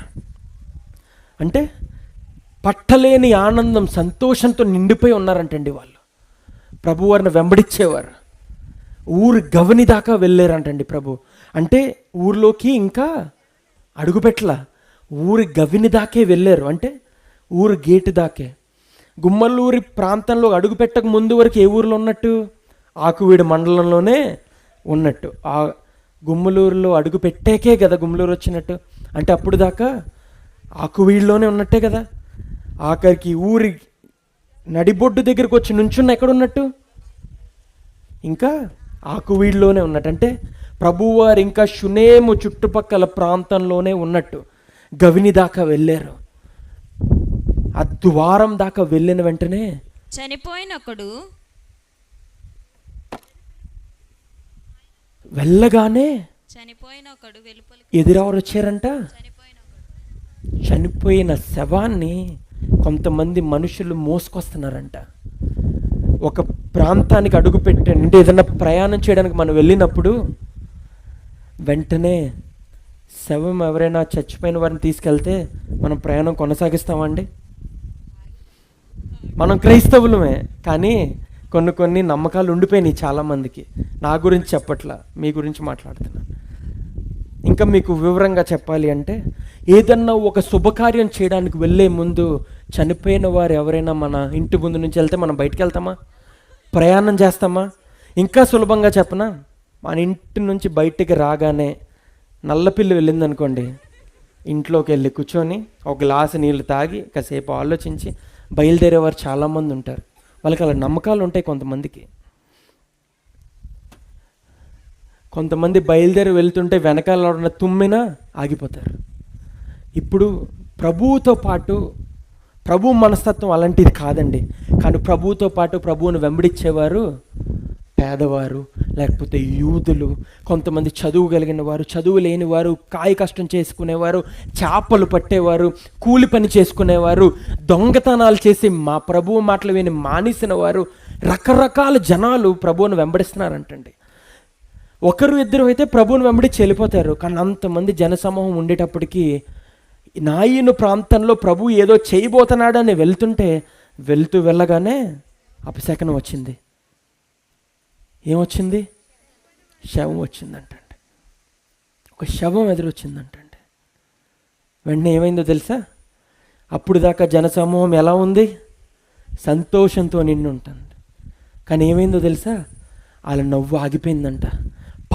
అంటే పట్టలేని ఆనందం, సంతోషంతో నిండిపోయి ఉన్నారంటండి వాళ్ళు. ప్రభువారిని వెంబడించేవారు. ఊరు గవని దాకా వెళ్ళారంటండి ప్రభు. అంటే ఊర్లోకి ఇంకా అడుగుపెట్టలా, ఊరి గవిని దాకే వెళ్ళారు. అంటే ఊరు గేటు దాకే. గుమ్మలూరి ప్రాంతంలో అడుగుపెట్టక ముందు వరకు ఏ ఊరిలో ఉన్నట్టు? ఆకువీడు మండలంలోనే ఉన్నట్టు. ఆ గుమ్మలూరులో అడుగు పెట్టాకే కదా గుమ్మలూరు వచ్చినట్టు. అంటే అప్పుడు దాకా ఆకువీడులోనే ఉన్నట్టే కదా. ఆఖరికి ఊరి నడిబొడ్డు దగ్గరికి వచ్చి నుంచున్న ఎక్కడున్నట్టు, ఇంకా ఆకువీడులోనే ఉన్నట్టు. అంటే ప్రభువారు ఇంకా షునేము చుట్టుపక్కల ప్రాంతంలోనే ఉన్నట్టు. గవిని దాకా వెళ్ళారు. ఆ ద్వారం దాకా వెళ్ళిన వెంటనే చనిపోయినొకడు వెళ్ళగానే వెలుపలికి ఎదురెవరు వచ్చారంట? చనిపోయిన శవాన్ని కొంతమంది మనుషులు మోసుకొస్తున్నారంట. ఒక ప్రాంతానికి అడుగు పెట్టండి, అంటే ఏదైనా ప్రయాణం చేయడానికి మనం వెళ్ళినప్పుడు వెంటనే శవం ఎవరైనా చచ్చిపోయిన వారిని తీసుకెళ్తే మనం ప్రయాణం కొనసాగిస్తామండి? మనం క్రైస్తవులమే, కానీ కొన్ని నమ్మకాలు ఉండిపోయినాయి చాలామందికి. నా గురించి చెప్పట్లా, మీ గురించి మాట్లాడుతున్నా. ఇంకా మీకు వివరంగా చెప్పాలి అంటే, ఏదన్నా ఒక శుభకార్యం చేయడానికి వెళ్ళే ముందు చనిపోయిన వారు ఎవరైనా మన ఇంటి ముందు నుంచి వెళ్తే మనం బయటికి వెళ్తామా? ప్రయాణం చేస్తామా? ఇంకా సులభంగా చెప్పనా, మన ఇంటి నుంచి బయటికి రాగానే నల్లపిల్లి వెళ్ళిందనుకోండి, ఇంట్లోకి వెళ్ళి కూర్చొని ఒక గ్లాసు నీళ్ళు తాగి కాసేపు ఆలోచించి బయలుదేరేవారు చాలామంది ఉంటారు. వాళ్ళకి అలా నమ్మకాలు ఉంటాయి కొంతమందికి. కొంతమంది బయలుదేరి వెళ్తుంటే వెనకాల ఉన్న తుమ్మినా ఆగిపోతారు. ఇప్పుడు ప్రభువుతో పాటు, ప్రభు మనస్తత్వం అలాంటిది కాదండి, కానీ ప్రభువుతో పాటు ప్రభువును వెంబడించేవారు పేదవారు, లేకపోతే యూదులు, కొంతమంది చదువు కలిగిన వారు, చదువు లేని వారు, కాయ కష్టం చేసుకునేవారు, చేపలు పట్టేవారు, కూలి పని చేసుకునేవారు, దొంగతనాలు చేసి మా ప్రభువు మాటలు విని మానేసిన వారు, రకరకాల జనాలు ప్రభువును వెంబడిస్తున్నారంటండి. ఒకరు ఇద్దరు అయితే ప్రభువును వెంబడించి వెళ్ళిపోతారు, కానీ అంతమంది జనసమూహం ఉండేటప్పటికీ నాయను ప్రాంతంలో ప్రభు ఏదో చేయబోతున్నాడని వెళ్తూ వెళ్ళగానే అపశకనం వచ్చింది. ఏమొచ్చింది? శవం వచ్చిందంటండి. ఒక శవం ఎదురొచ్చిందంటండి. వెంటనే ఏమైందో తెలుసా? అప్పుడు దాకా జనసమూహం ఎలా ఉంది? సంతోషంతో నిండి ఉంటుంది. కానీ ఏమైందో తెలుసా? వాళ్ళ నవ్వు ఆగిపోయిందంట,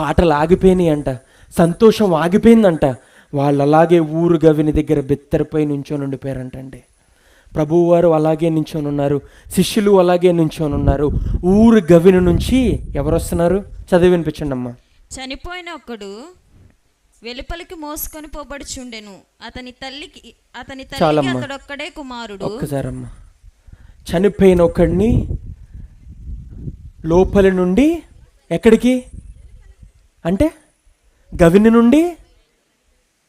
పాటలు ఆగిపోయినాయి అంట, సంతోషం ఆగిపోయిందంట. వాళ్ళు అలాగే ఊరు గవిని దగ్గర బెత్తరపై నుంచొని ఉండిపోయారంటండి. ప్రభువారు అలాగే నించొని ఉన్నారు, శిష్యులు అలాగే నించొని ఉన్నారు. ఊరు గవిని నుంచి ఎవరు వస్తున్నారు? చదివి వినిపించండి అమ్మా. చనిపోయిన ఒకడు వెలుపలికి మోసుకొని పోబడుచుండెను. అతని తల్లికి అతడొక్కడే కుమారుడు. ఒక్కసారమ్మా, చనిపోయిన ఒకడిని లోపలి నుండి ఎక్కడికి అంటే గవిని నుండి,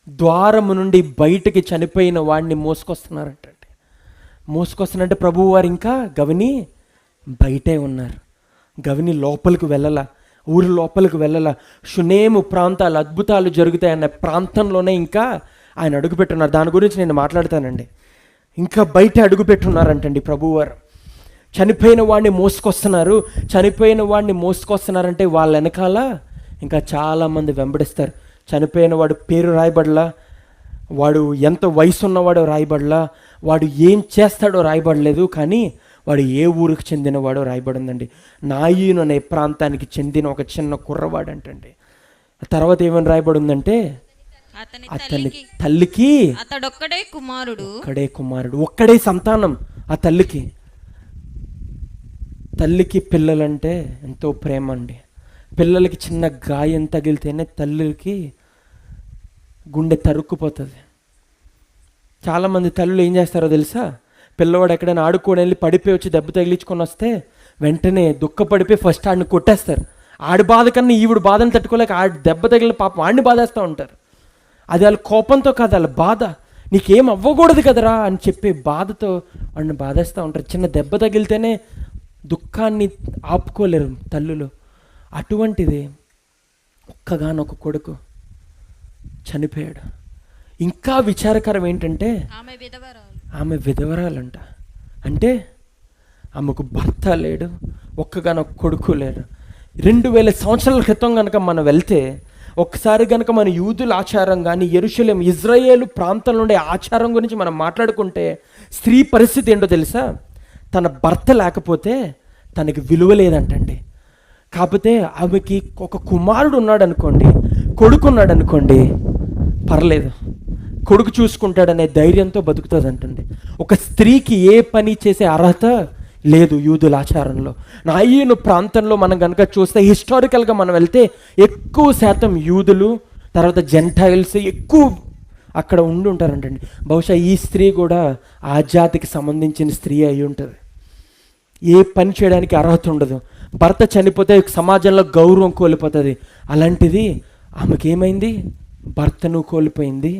ద్వారము నుండి బయటికి చనిపోయిన వాడిని మోసుకొస్తున్నారంటే ప్రభువు వారు ఇంకా గవిని బయటే ఉన్నారు. గవిని లోపలికి వెళ్ళాల, ఊరి లోపలికి వెళ్ళాల. షునేము ప్రాంతాలు అద్భుతాలు జరుగుతాయన్న ప్రాంతంలోనే ఇంకా ఆయన అడుగుపెట్టున్నారు. దాని గురించి నేను మాట్లాడతానండి. ఇంకా బయట అడుగుపెట్టున్నారంటండి ప్రభువారు. చనిపోయిన వాడిని మోసుకొస్తున్నారంటే వాళ్ళ వెనకాల ఇంకా చాలామంది వెంబడిస్తారు. చనిపోయిన వాడు పేరు రాయబడలా, వాడు ఎంత వయసు ఉన్నవాడో రాయబడలా, వాడు ఏం చేస్తాడో రాయబడలేదు, కానీ వాడు ఏ ఊరికి చెందినవాడో రాయబడిందండి. నాయీను అనే ప్రాంతానికి చెందిన ఒక చిన్న కుర్రవాడు అంటండి. తర్వాత ఏమని రాయబడి ఉందంటే, అతని తల్లికి అతడొక్కడే కుమారుడు, ఒక్కడే సంతానం. ఆ తల్లికి పిల్లలంటే ఎంతో ప్రేమ అండి. పిల్లలకి చిన్న గాయం తగిలితేనే తల్లికి గుండె తరుక్కుపోతుంది. చాలామంది తల్లులు ఏం చేస్తారో తెలుసా? పిల్లవాడు ఎక్కడైనా ఆడుకోవడం వెళ్ళి పడిపోయి వచ్చి దెబ్బ తగిలించుకొని వస్తే వెంటనే దుఃఖపడిపోయి ఫస్ట్ ఆడిని కొట్టేస్తారు. ఆడి బాధ కన్నా ఈవిడ బాధను తట్టుకోలేక ఆడి దెబ్బ తగిలిన పాపం ఆడిని బాధేస్తూ ఉంటారు. అది వాళ్ళ కోపంతో కాదు, వాళ్ళ బాధ, నీకేం అవ్వకూడదు కదరా అని చెప్పి బాధతో వాడిని బాధేస్తూ ఉంటారు. చిన్న దెబ్బ తగిలితేనే దుఃఖాన్ని ఆపుకోలేరు తల్లులు. అటువంటిది ఒక్కగానొక కొడుకు చనిపోయాడు. ఇంకా విచారకరం ఏంటంటే ఆమె విధవరాలంట. అంటే ఆమెకు భర్త లేడు, ఒక్కగానొక కొడుకు లేడు. 2000 సంవత్సరాల క్రితం కనుక మనం వెళ్తే, ఒకసారి కనుక మన యూదుల ఆచారం కానీ యెరూషలేం ఇజ్రాయేలు ప్రాంతంలో ఉండే ఆచారం గురించి మనం మాట్లాడుకుంటే, స్త్రీ పరిస్థితి ఏంటో తెలుసా? తన భర్త లేకపోతే తనకి విలువ లేదంటండి. కాకపోతే ఆమెకి ఒక కుమారుడు ఉన్నాడు అనుకోండి, కొడుకు ఉన్నాడు అనుకోండి, పర్లేదు, కొడుకు చూసుకుంటాడనే ధైర్యంతో బతుకుతుంది అంటండి. ఒక స్త్రీకి ఏ పని చేసే అర్హత లేదు యూదుల ఆచారంలో. నాయను ప్రాంతంలో మనం కనుక చూస్తే హిస్టారికల్గా మనం వెళ్తే ఎక్కువ శాతం యూదులు, తర్వాత జెంటైల్స్ ఎక్కువ అక్కడ ఉండి ఉంటారంటండి. బహుశా ఈ స్త్రీ కూడా ఆ జాతికి సంబంధించిన స్త్రీ అయి ఉంటుంది. ఏ పని చేయడానికి అర్హత ఉండదు. భర్త చనిపోతే సమాజంలో గౌరవం కోల్పోతుంది. అలాంటిది ఆమెకి ఏమైంది? భర్తను కోల్పోయింది,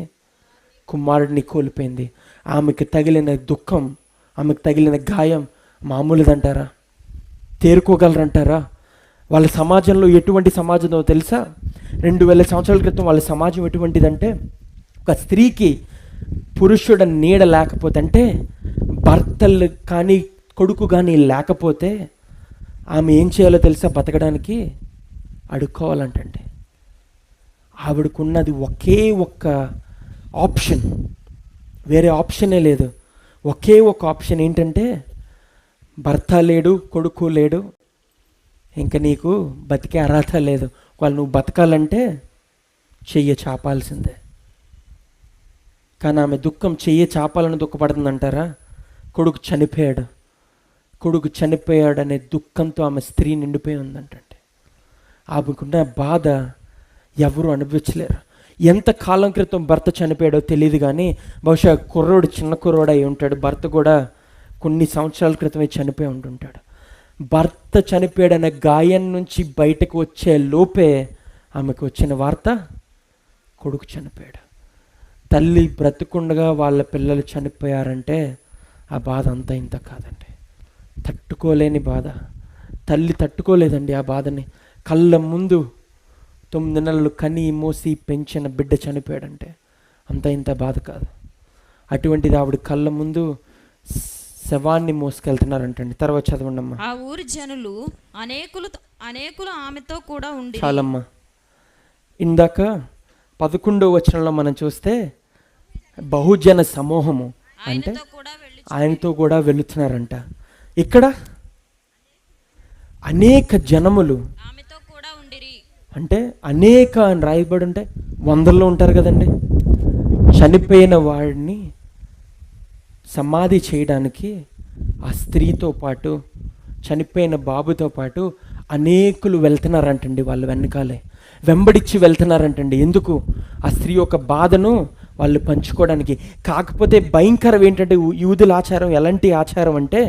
కుమారుడిని కోల్పోయింది. ఆమెకు తగిలిన దుఃఖం, ఆమెకు తగిలిన గాయం మామూలుదంటారా? తేరుకోగలరంటారా? వాళ్ళ సమాజంలో ఎటువంటి సమాజమో తెలుసా? 2000 సంవత్సరాల క్రితం వాళ్ళ సమాజం ఎటువంటిదంటే, ఒక స్త్రీకి పురుషుడు నీడ లేకపోతే, అంటే భర్తలు కానీ కొడుకు కానీ లేకపోతే ఆమె ఏం చేయాలో తెలుసా? బతకడానికి అడుక్కోవాలంటండి. ఆవిడకున్నది ఒకే ఒక్క ఆప్షన్, వేరే ఆప్షనే లేదు. ఒకే ఒక ఆప్షన్ ఏంటంటే, భర్త లేడు, కొడుకు లేడు, ఇంకా నీకు బతికే అర్హత లేదు. వాళ్ళు నువ్వు బతకాలంటే చెయ్యి చాపాల్సిందే. కానీ ఆమె దుఃఖం చెయ్యి చాపాలని దుఃఖపడుతుందంటారా? కొడుకు చనిపోయాడనే దుఃఖంతో ఆమె స్త్రీ నిండిపోయి ఉందంటండి. ఆమెకున్న బాధ ఎవరు అనుభవించలేరు. ఎంత కాలం క్రితం భర్త చనిపోయాడో తెలియదు, కానీ బహుశా చిన్న కుర్రోడు అయి ఉంటాడు. భర్త కూడా కొన్ని సంవత్సరాల క్రితమే చనిపోయి ఉంటుంటాడు. భర్త చనిపోయాడనే గాయం నుంచి బయటకు వచ్చే లోపే ఆమెకు వచ్చిన వార్త, కొడుకు చనిపోయాడు. తల్లి బ్రతుకుండగా వాళ్ళ పిల్లలు చనిపోయారంటే ఆ బాధ అంతా ఇంత కాదండి. తట్టుకోలేని బాధ. తల్లి తట్టుకోలేదండి ఆ బాధని. కళ్ళ ముందు 9 నెలలు కని మోసి పెంచిన బిడ్డ చనిపోయాడంటే అంత ఇంత బాధ కాదు. అటువంటిది ఆవిడ కళ్ళ ముందు శవాన్ని మోసుకెళ్తున్నారంటండి. తర్వాత చదవండమ్మా. ఆ ఊరి జనులు అనేకులు ఆమెతో కూడా ఉండి. చాలమ్మా. ఇందాక 11వ వచనంలో మనం చూస్తే బహుజన సమూహము అంటే ఆయనతో కూడా వెళుతున్నారంట. ఇక్కడ అనేక జనములు ఆమెతో కూడా ఉండిరి అంటే అనేక అని రాయబడి ఉంటే 100లో ఉంటారు కదండి. చనిపోయిన వాడిని సమాధి చేయడానికి ఆ స్త్రీతో పాటు, చనిపోయిన బాబుతో పాటు అనేకులు వెళ్తున్నారంటండి. వాళ్ళు వెంబడించి వెళ్తున్నారంటండి. ఎందుకు? ఆ స్త్రీ యొక్క బాధను వాళ్ళు పంచుకోవడానికి. కాకపోతే భయంకరం ఏంటంటే, యూదుల ఆచారం ఎలాంటి ఆచారం అంటే,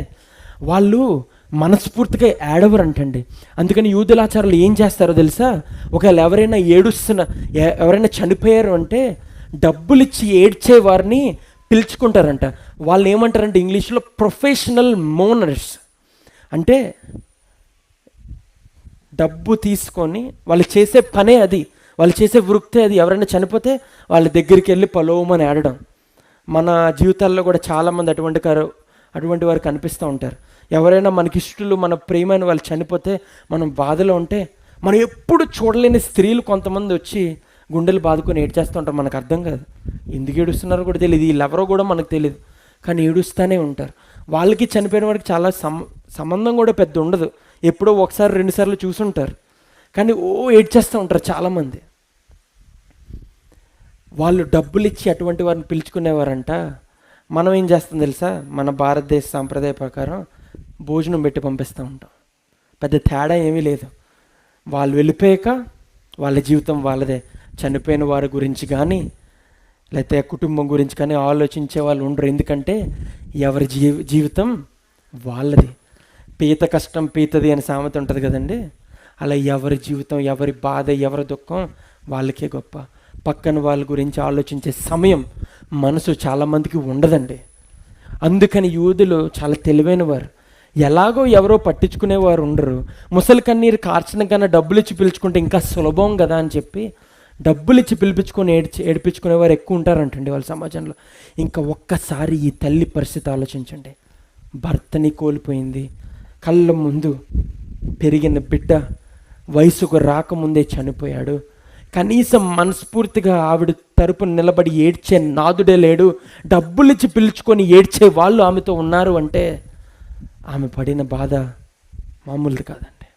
వాళ్ళు మనస్ఫూర్తిగా ఏడవరంటండి. అందుకని యూదుల ఆచారాలు ఏం చేస్తారో తెలుసా? ఒకవేళ ఎవరైనా చనిపోయారు అంటే డబ్బులు ఇచ్చి ఏడ్చే వారిని పిలుచుకుంటారంట. వాళ్ళు ఏమంటారంటే ఇంగ్లీష్లో ప్రొఫెషనల్ మోనర్స్. అంటే డబ్బు తీసుకొని వాళ్ళు చేసే పనే అది, వాళ్ళు చేసే వృత్తే అది. ఎవరైనా చనిపోతే వాళ్ళ దగ్గరికి వెళ్ళి పలోమని ఆడడం. మన జీవితాల్లో కూడా చాలామంది అటువంటి వారు కనిపిస్తూ ఉంటారు. ఎవరైనా మనకిష్టులు, మన ప్రియమైన వాళ్ళు చనిపోతే మనం బాధలో ఉంటే, మనం ఎప్పుడు చూడలేని స్త్రీలు కొంతమంది వచ్చి గుండెలు బాదుకొని ఏడ్చేస్తూ ఉంటారు. మనకు అర్థం కాదు, ఎందుకు ఏడుస్తున్నారో కూడా తెలియదు, వీళ్ళెవరో కూడా మనకు తెలియదు, కానీ ఏడుస్తూనే ఉంటారు. వాళ్ళకి చనిపోయిన వాడికి చాలా సంబంధం కూడా పెద్ద ఉండదు. ఎప్పుడో 1-2 సార్లు చూసుంటారు, కానీ ఏడ్చేస్తూ ఉంటారు చాలామంది. వాళ్ళు డబ్బులు ఇచ్చి అటువంటి వారిని పిలుచుకునేవారంట. మనం ఏం చేస్తాం తెలుసా? మన భారతదేశ సాంప్రదాయ ప్రకారం భోజనం పెట్టి పంపిస్తూ ఉంటాం. పెద్ద తేడా ఏమీ లేదు. వాళ్ళు వెళ్ళిపోయాక వాళ్ళ జీవితం వాళ్ళదే. చనిపోయిన వారి గురించి కానీ లేకపోతే కుటుంబం గురించి కానీ ఆలోచించే వాళ్ళు ఉండరు. ఎందుకంటే ఎవరి జీవితం వాళ్ళది. పీత కష్టం పీతది అని సామెత ఉంటుంది కదండి. అలా ఎవరి జీవితం, ఎవరి బాధ, ఎవరి దుఃఖం వాళ్ళకే గొప్ప. పక్కన వాళ్ళ గురించి ఆలోచించే సమయం మనసు చాలామందికి ఉండదండి. అందుకని యూదులు చాలా తెలివైన వారు. ఎలాగో ఎవరో పట్టించుకునేవారు ఉండరు. ముసలి కన్నీరు కార్చడం కన్నా డబ్బులు ఇచ్చి పిలుచుకుంటే ఇంకా సులభం కదా అని చెప్పి డబ్బులు ఇచ్చి పిలిపించుకొని ఏడిపించుకునేవారు ఎక్కువ ఉంటారంటండి వాళ్ళ సమాజంలో. ఇంకా ఒక్కసారి ఈ తల్లి పరిస్థితి ఆలోచించండి. భర్తని కోల్పోయింది, కళ్ళ ముందు పెరిగిన బిడ్డ వయసుకు రాకముందే చనిపోయాడు. కనీసం మనస్ఫూర్తిగా ఆవిడ తరపున నిలబడి ఏడ్చే నాదుడే లేడు. డబ్బులు ఇచ్చి పిలుచుకొని ఏడ్చే వాళ్ళు ఆమెతో ఉన్నారు అంటే ఆమె పడిన బాధ మామూలుది కాదండి.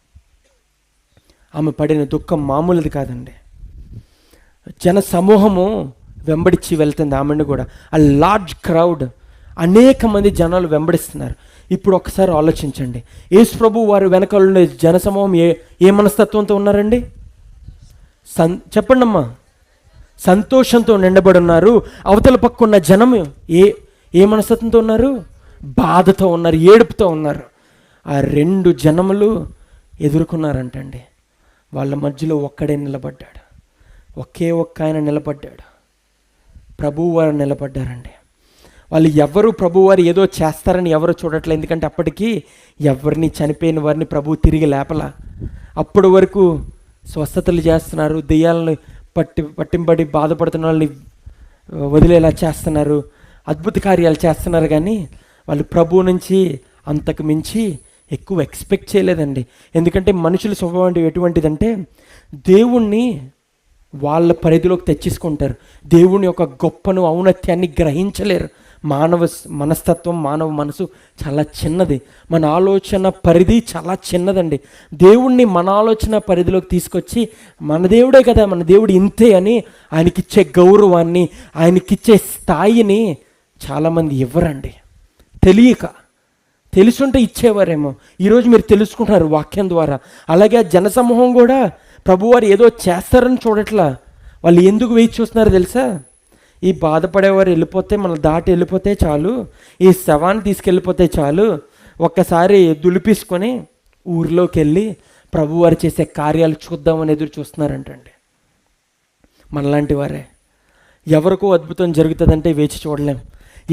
ఆమె పడిన దుఃఖం మామూలుది కాదండి. జన సమూహము వెంబడించి వెళ్తుంది ఆమెను కూడా. ఆ లార్జ్ క్రౌడ్ అనేక మంది జనాలు వెంబడిస్తున్నారు. ఇప్పుడు ఒకసారి ఆలోచించండి, యేసు ప్రభు వారి వెనకాల ఉండే జనసమూహం ఏ మనస్తత్వంతో ఉన్నారండి? చెప్పండి అమ్మా. సంతోషంతో నిండబడి ఉన్నారు. అవతల పక్క ఉన్న జనం ఏ మనస్తత్వంతో ఉన్నారు? బాధతో ఉన్నారు, ఏడుపుతో ఉన్నారు. ఆ రెండు జనములు ఎదుర్కొన్నారంటండి. వాళ్ళ మధ్యలో ఒక్కడే నిలబడ్డాడు, ఒకే ఒక్క ఆయన నిలబడ్డాడు. ప్రభువారు నిలబడ్డారండి. వాళ్ళు ఎవరు ప్రభువారు ఏదో చేస్తారని ఎవరు చూడట్లేదు. ఎందుకంటే అప్పటికి ఎవరిని, చనిపోయిన వారిని ప్రభు తిరిగి లేపలా. అప్పటి వరకు స్వస్థతలు చేస్తున్నారు, దెయ్యాలను పట్టింపడి బాధపడుతున్న వాళ్ళని వదిలేలా చేస్తున్నారు, అద్భుత కార్యాలు చేస్తున్నారు. కానీ వాళ్ళు ప్రభు నుంచి అంతకు మించి ఎక్కువ ఎక్స్పెక్ట్ చేయలేదండి. ఎందుకంటే మనుషుల స్వభావం ఎటువంటిదంటే దేవుణ్ణి వాళ్ళ పరిధిలోకి తెచ్చేసుకుంటారు. దేవుని యొక్క గొప్పను, ఔన్నత్యాన్ని గ్రహించలేరు. మానవ మనస్తత్వం, మానవ మనసు చాలా చిన్నది. మన ఆలోచన పరిధి చాలా చిన్నదండి. దేవుణ్ణి మన ఆలోచన పరిధిలోకి తీసుకొచ్చి మన దేవుడే కదా, మన దేవుడు ఇంతే అని ఆయనకిచ్చే గౌరవాన్ని, ఆయనకిచ్చే స్థాయిని చాలామంది ఇవ్వరండి. తెలియక, తెలుసుంటే ఇచ్చేవారేమో. ఈరోజు మీరు తెలుసుకుంటున్నారు వాక్యం ద్వారా. అలాగే జనసమూహం కూడా ప్రభువారు ఏదో చేస్తారని చూడట్లా. వాళ్ళు ఎందుకు వేచి చూస్తున్నారు తెలుసా? ఈ బాధపడేవారు వెళ్ళిపోతే, మన దాటి వెళ్ళిపోతే చాలు, ఈ శవాన్ని తీసుకెళ్ళిపోతే చాలు, ఒక్కసారి దులిపేసుకొని ఊరిలోకి వెళ్ళి ప్రభువారు చేసే కార్యాలు చూద్దామని ఎదురు చూస్తున్నారంటండి. మనలాంటి వారే. ఎవరికో అద్భుతం జరుగుతుందంటే వేచి చూడలేం,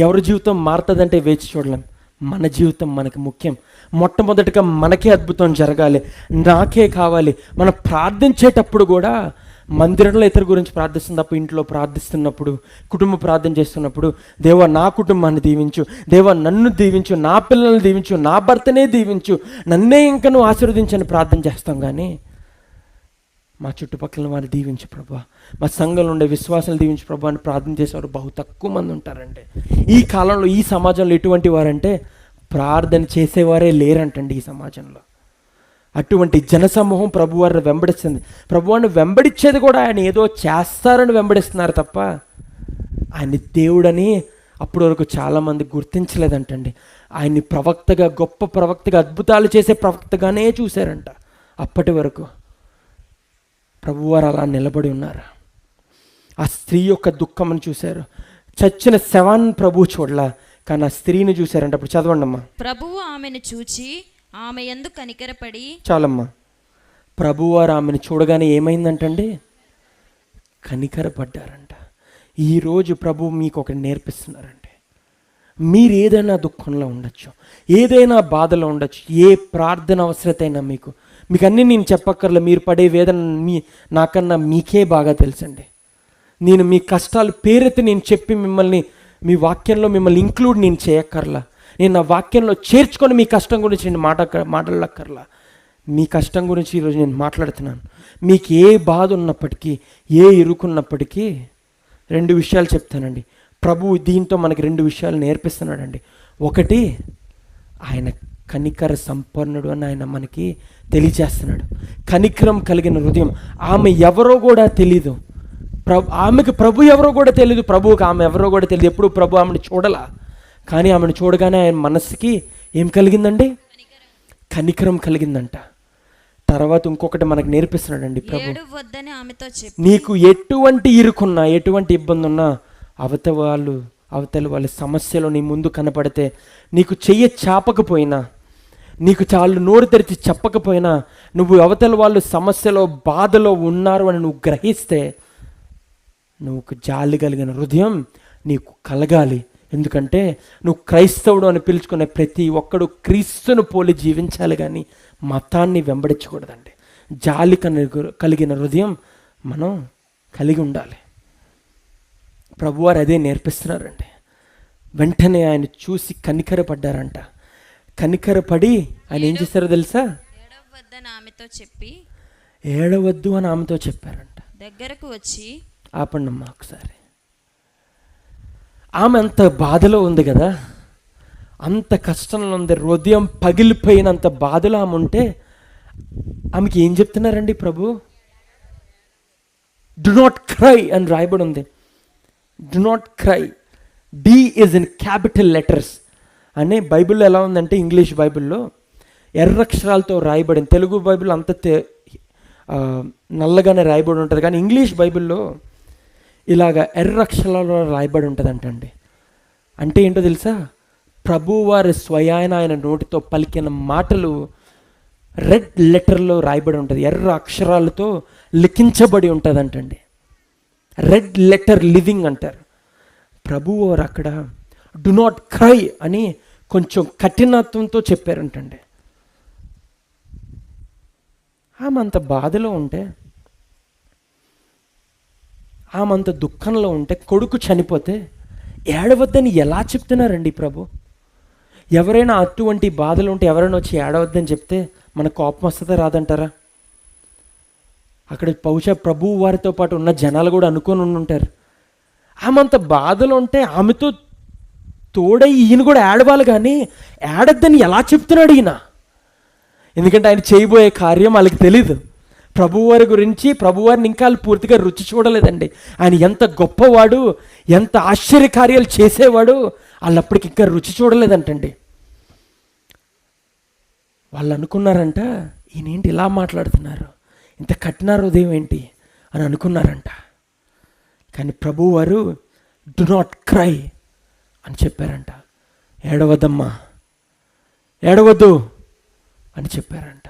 ఎవరి జీవితం మారుతుందంటే వేచి చూడలేం. మన జీవితం మనకి ముఖ్యం. మొట్టమొదటిగా మనకే అద్భుతం జరగాలి, నాకే కావాలి. మనం ప్రార్థించేటప్పుడు కూడా మందిరంలో ఇతర గురించి ప్రార్థిస్తున్నప్పుడు, ఇంట్లో ప్రార్థిస్తున్నప్పుడు, కుటుంబ ప్రార్థన చేస్తున్నప్పుడు, దేవా నా కుటుంబాన్ని దీవించు, దేవా నన్ను దీవించు, నా పిల్లల్ని దీవించు, నా భర్తనే దీవించు, నన్నే ఇంకా నువ్వు ఆశీర్వదించని ప్రార్థన చేస్తాం. కానీ మా చుట్టుపక్కల వారిని దీవించు ప్రభా, మా సంఘంలో ఉండే విశ్వాసాలు దీవించు ప్రభా అని ప్రార్థన చేసేవారు బహు తక్కువ మంది ఉంటారండి. ఈ కాలంలో, ఈ సమాజంలో ఎటువంటి వారంటే ప్రార్థన చేసేవారే లేరంటండి ఈ సమాజంలో. అటువంటి జనసమూహం ప్రభువారిని వెంబడిస్తుంది. ప్రభువారిని వెంబడించేది కూడా ఆయన ఏదో చేస్తారని వెంబడిస్తున్నారు తప్ప ఆయన దేవుడని అప్పటి వరకు చాలామంది గుర్తించలేదంటండి. ఆయన్ని ప్రవక్తగా, గొప్ప ప్రవక్తగా, అద్భుతాలు చేసే ప్రవక్తగానే చూశారంట. అప్పటి వరకు ప్రభువారు అలా నిలబడి ఉన్నారు. ఆ స్త్రీ యొక్క దుఃఖంని చూశారు. చచ్చిన శవాన్ని ప్రభువు చూడలా, కానీ ఆ స్త్రీని చూశారంట. అప్పుడు చదవండి అమ్మా. ప్రభువు ఆమెను చూచి ఆమె యందు కనికరపడి. చాలమ్మా. ప్రభువారు ఆమెను చూడగానే ఏమైందంటండి? కనికరపడ్డారంట. ఈరోజు ప్రభు మీకు ఒకటి నేర్పిస్తున్నారండి. మీరు ఏదైనా దుఃఖంలో ఉండొచ్చు, ఏదైనా బాధలో ఉండొచ్చు, ఏ ప్రార్థన అవసరతైనా మీకు అన్నీ నేను చెప్పక్కర్లే. మీరు పడే వేదన నాకన్నా మీకే బాగా తెలుసండి. నేను మీ కష్టాలు పేరెత్తి నేను చెప్పి మిమ్మల్ని, మీ వాక్యంలో మిమ్మల్ని ఇంక్లూడ్ నేను చేయక్కర్లా. నేను నా వాక్యంలో చేర్చుకొని మీ కష్టం గురించి నేను మాట్లాడక్కర్లా. మీ కష్టం గురించి ఈరోజు నేను మాట్లాడుతున్నాను. మీకు ఏ బాధ ఉన్నప్పటికీ, ఏ ఇరుకున్నప్పటికీ 2 విషయాలు చెప్తానండి. ప్రభువు దీంతో మనకి 2 విషయాలు నేర్పిస్తున్నాడండి. ఒకటి, ఆయన కనికర సంపన్నుడు అని ఆయన మనకి తెలియజేస్తున్నాడు. కనికరం కలిగిన హృదయం. ఆమె ఎవరో కూడా తెలీదు, ఆమెకు ప్రభు ఎవరో కూడా తెలియదు, ప్రభువుకి ఆమె ఎవరో కూడా తెలియదు. ఎప్పుడు ప్రభు ఆమెను చూడలా, కానీ ఆమెను చూడగానే ఆయన మనసుకి ఏం కలిగిందండి? కనికరం కలిగిందంట. తర్వాత ఇంకొకటి మనకు నేర్పిస్తున్నాడండి ప్రభు. నీకు ఎటువంటి ఇరుకున్నా, ఎటువంటి ఇబ్బంది ఉన్నా, అవతల వాళ్ళ సమస్యలో నీ ముందు కనపడితే, నీకు చెయ్యి చాపకపోయినా, నీకు చాలు నోరు తెరిచి చెప్పకపోయినా, నువ్వు అవతల వాళ్ళు సమస్యలో, బాధలో ఉన్నారు అని నువ్వు గ్రహిస్తే, నువ్వు జాలి కలిగిన హృదయం నీకు కలగాలి. ఎందుకంటే నువ్వు క్రైస్తవుడు అని పిలుచుకునే ప్రతి ఒక్కడు క్రీస్తును పోలి జీవించాలి, కానీ మతాన్ని వెంబడించకూడదండి. జాలి కలిగిన హృదయం మనం కలిగి ఉండాలి. ప్రభువారు అదే నేర్పిస్తున్నారండి. వెంటనే ఆయన చూసి కనికరపడ్డారంట. కనికరపడి ఆయన ఏం చేశారో తెలుసా? ఏడవద్దు అని ఆమెతో చెప్పారంట. దగ్గరకు వచ్చి, ఆపండి అమ్మా ఒకసారి. ఆమె అంత బాధలో ఉంది కదా, అంత కష్టంలో ఉంది, హృదయం పగిలిపోయినంత బాధలో ఆమె ఉంటే ఆమెకి ఏం చెప్తున్నారండి ప్రభు? డు నాట్ క్రై అని రాయబడి ఉంది. Do not cry. D is in capital letters అని బైబిల్లో ఎలా ఉందంటే, ఇంగ్లీష్ బైబిల్లో ఎర్రక్షరాలతో రాయబడింది. తెలుగు బైబిల్ అంత నల్లగానే రాయబడి ఉంటుంది, కానీ ఇంగ్లీష్ బైబిల్లో ఇలాగ ఎర్రక్షరాలలో రాయబడి ఉంటుందంటండి. అంటే ఏంటో తెలుసా? ప్రభువారి స్వయాన ఆయన నోటితో పలికిన మాటలు రెడ్ లెటర్లో రాయబడి ఉంటుంది, ఎర్ర అక్షరాలతో లిఖించబడి ఉంటుందంటండి. రెడ్ లెటర్ లివింగ్ అంటారు. ప్రభువారు అక్కడ డు నాట్ క్రై అని కొంచెం కఠినత్వంతో చెప్పారంటండి. ఆమె అంత బాధలో ఉంటే, ఆమె అంత దుఃఖంలో ఉంటే, కొడుకు చనిపోతే ఏడవద్దని ఎలా చెప్తున్నారండి ప్రభు? ఎవరైనా అటువంటి బాధలు ఉంటే ఎవరైనా వచ్చి ఏడవద్దని చెప్తే మన కోపం వస్తుందా రాదంటారా? అక్కడ బహుశా ప్రభు వారితో పాటు ఉన్న జనాలు కూడా అనుకొని ఉంటారు, ఆమె అంత బాధలో ఉంటే ఆమెతో తోడై ఈయన కూడా ఏడవాలి, కానీ ఏడద్దని ఎలా చెప్తున్నాడు ఈయన? ఎందుకంటే ఆయన చేయబోయే కార్యం వాళ్ళకి తెలీదు. ప్రభువారి గురించి, ప్రభువారిని ఇంకా వాళ్ళు పూర్తిగా రుచి చూడలేదండి. ఆయన ఎంత గొప్పవాడు, ఎంత ఆశ్చర్యకార్యాలు చేసేవాడు, వాళ్ళు అప్పటికి ఇంకా రుచి చూడలేదంటండి. వాళ్ళు అనుకున్నారంట, ఈయనేంటి ఇలా మాట్లాడుతున్నారు, ఇంత కఠిన హృదయం ఏంటి అని అనుకున్నారంట. కానీ ప్రభువారు డు నాట్ క్రై అని చెప్పారంట. ఏడవద్దమ్మా, ఏడవద్దు అని చెప్పారంట.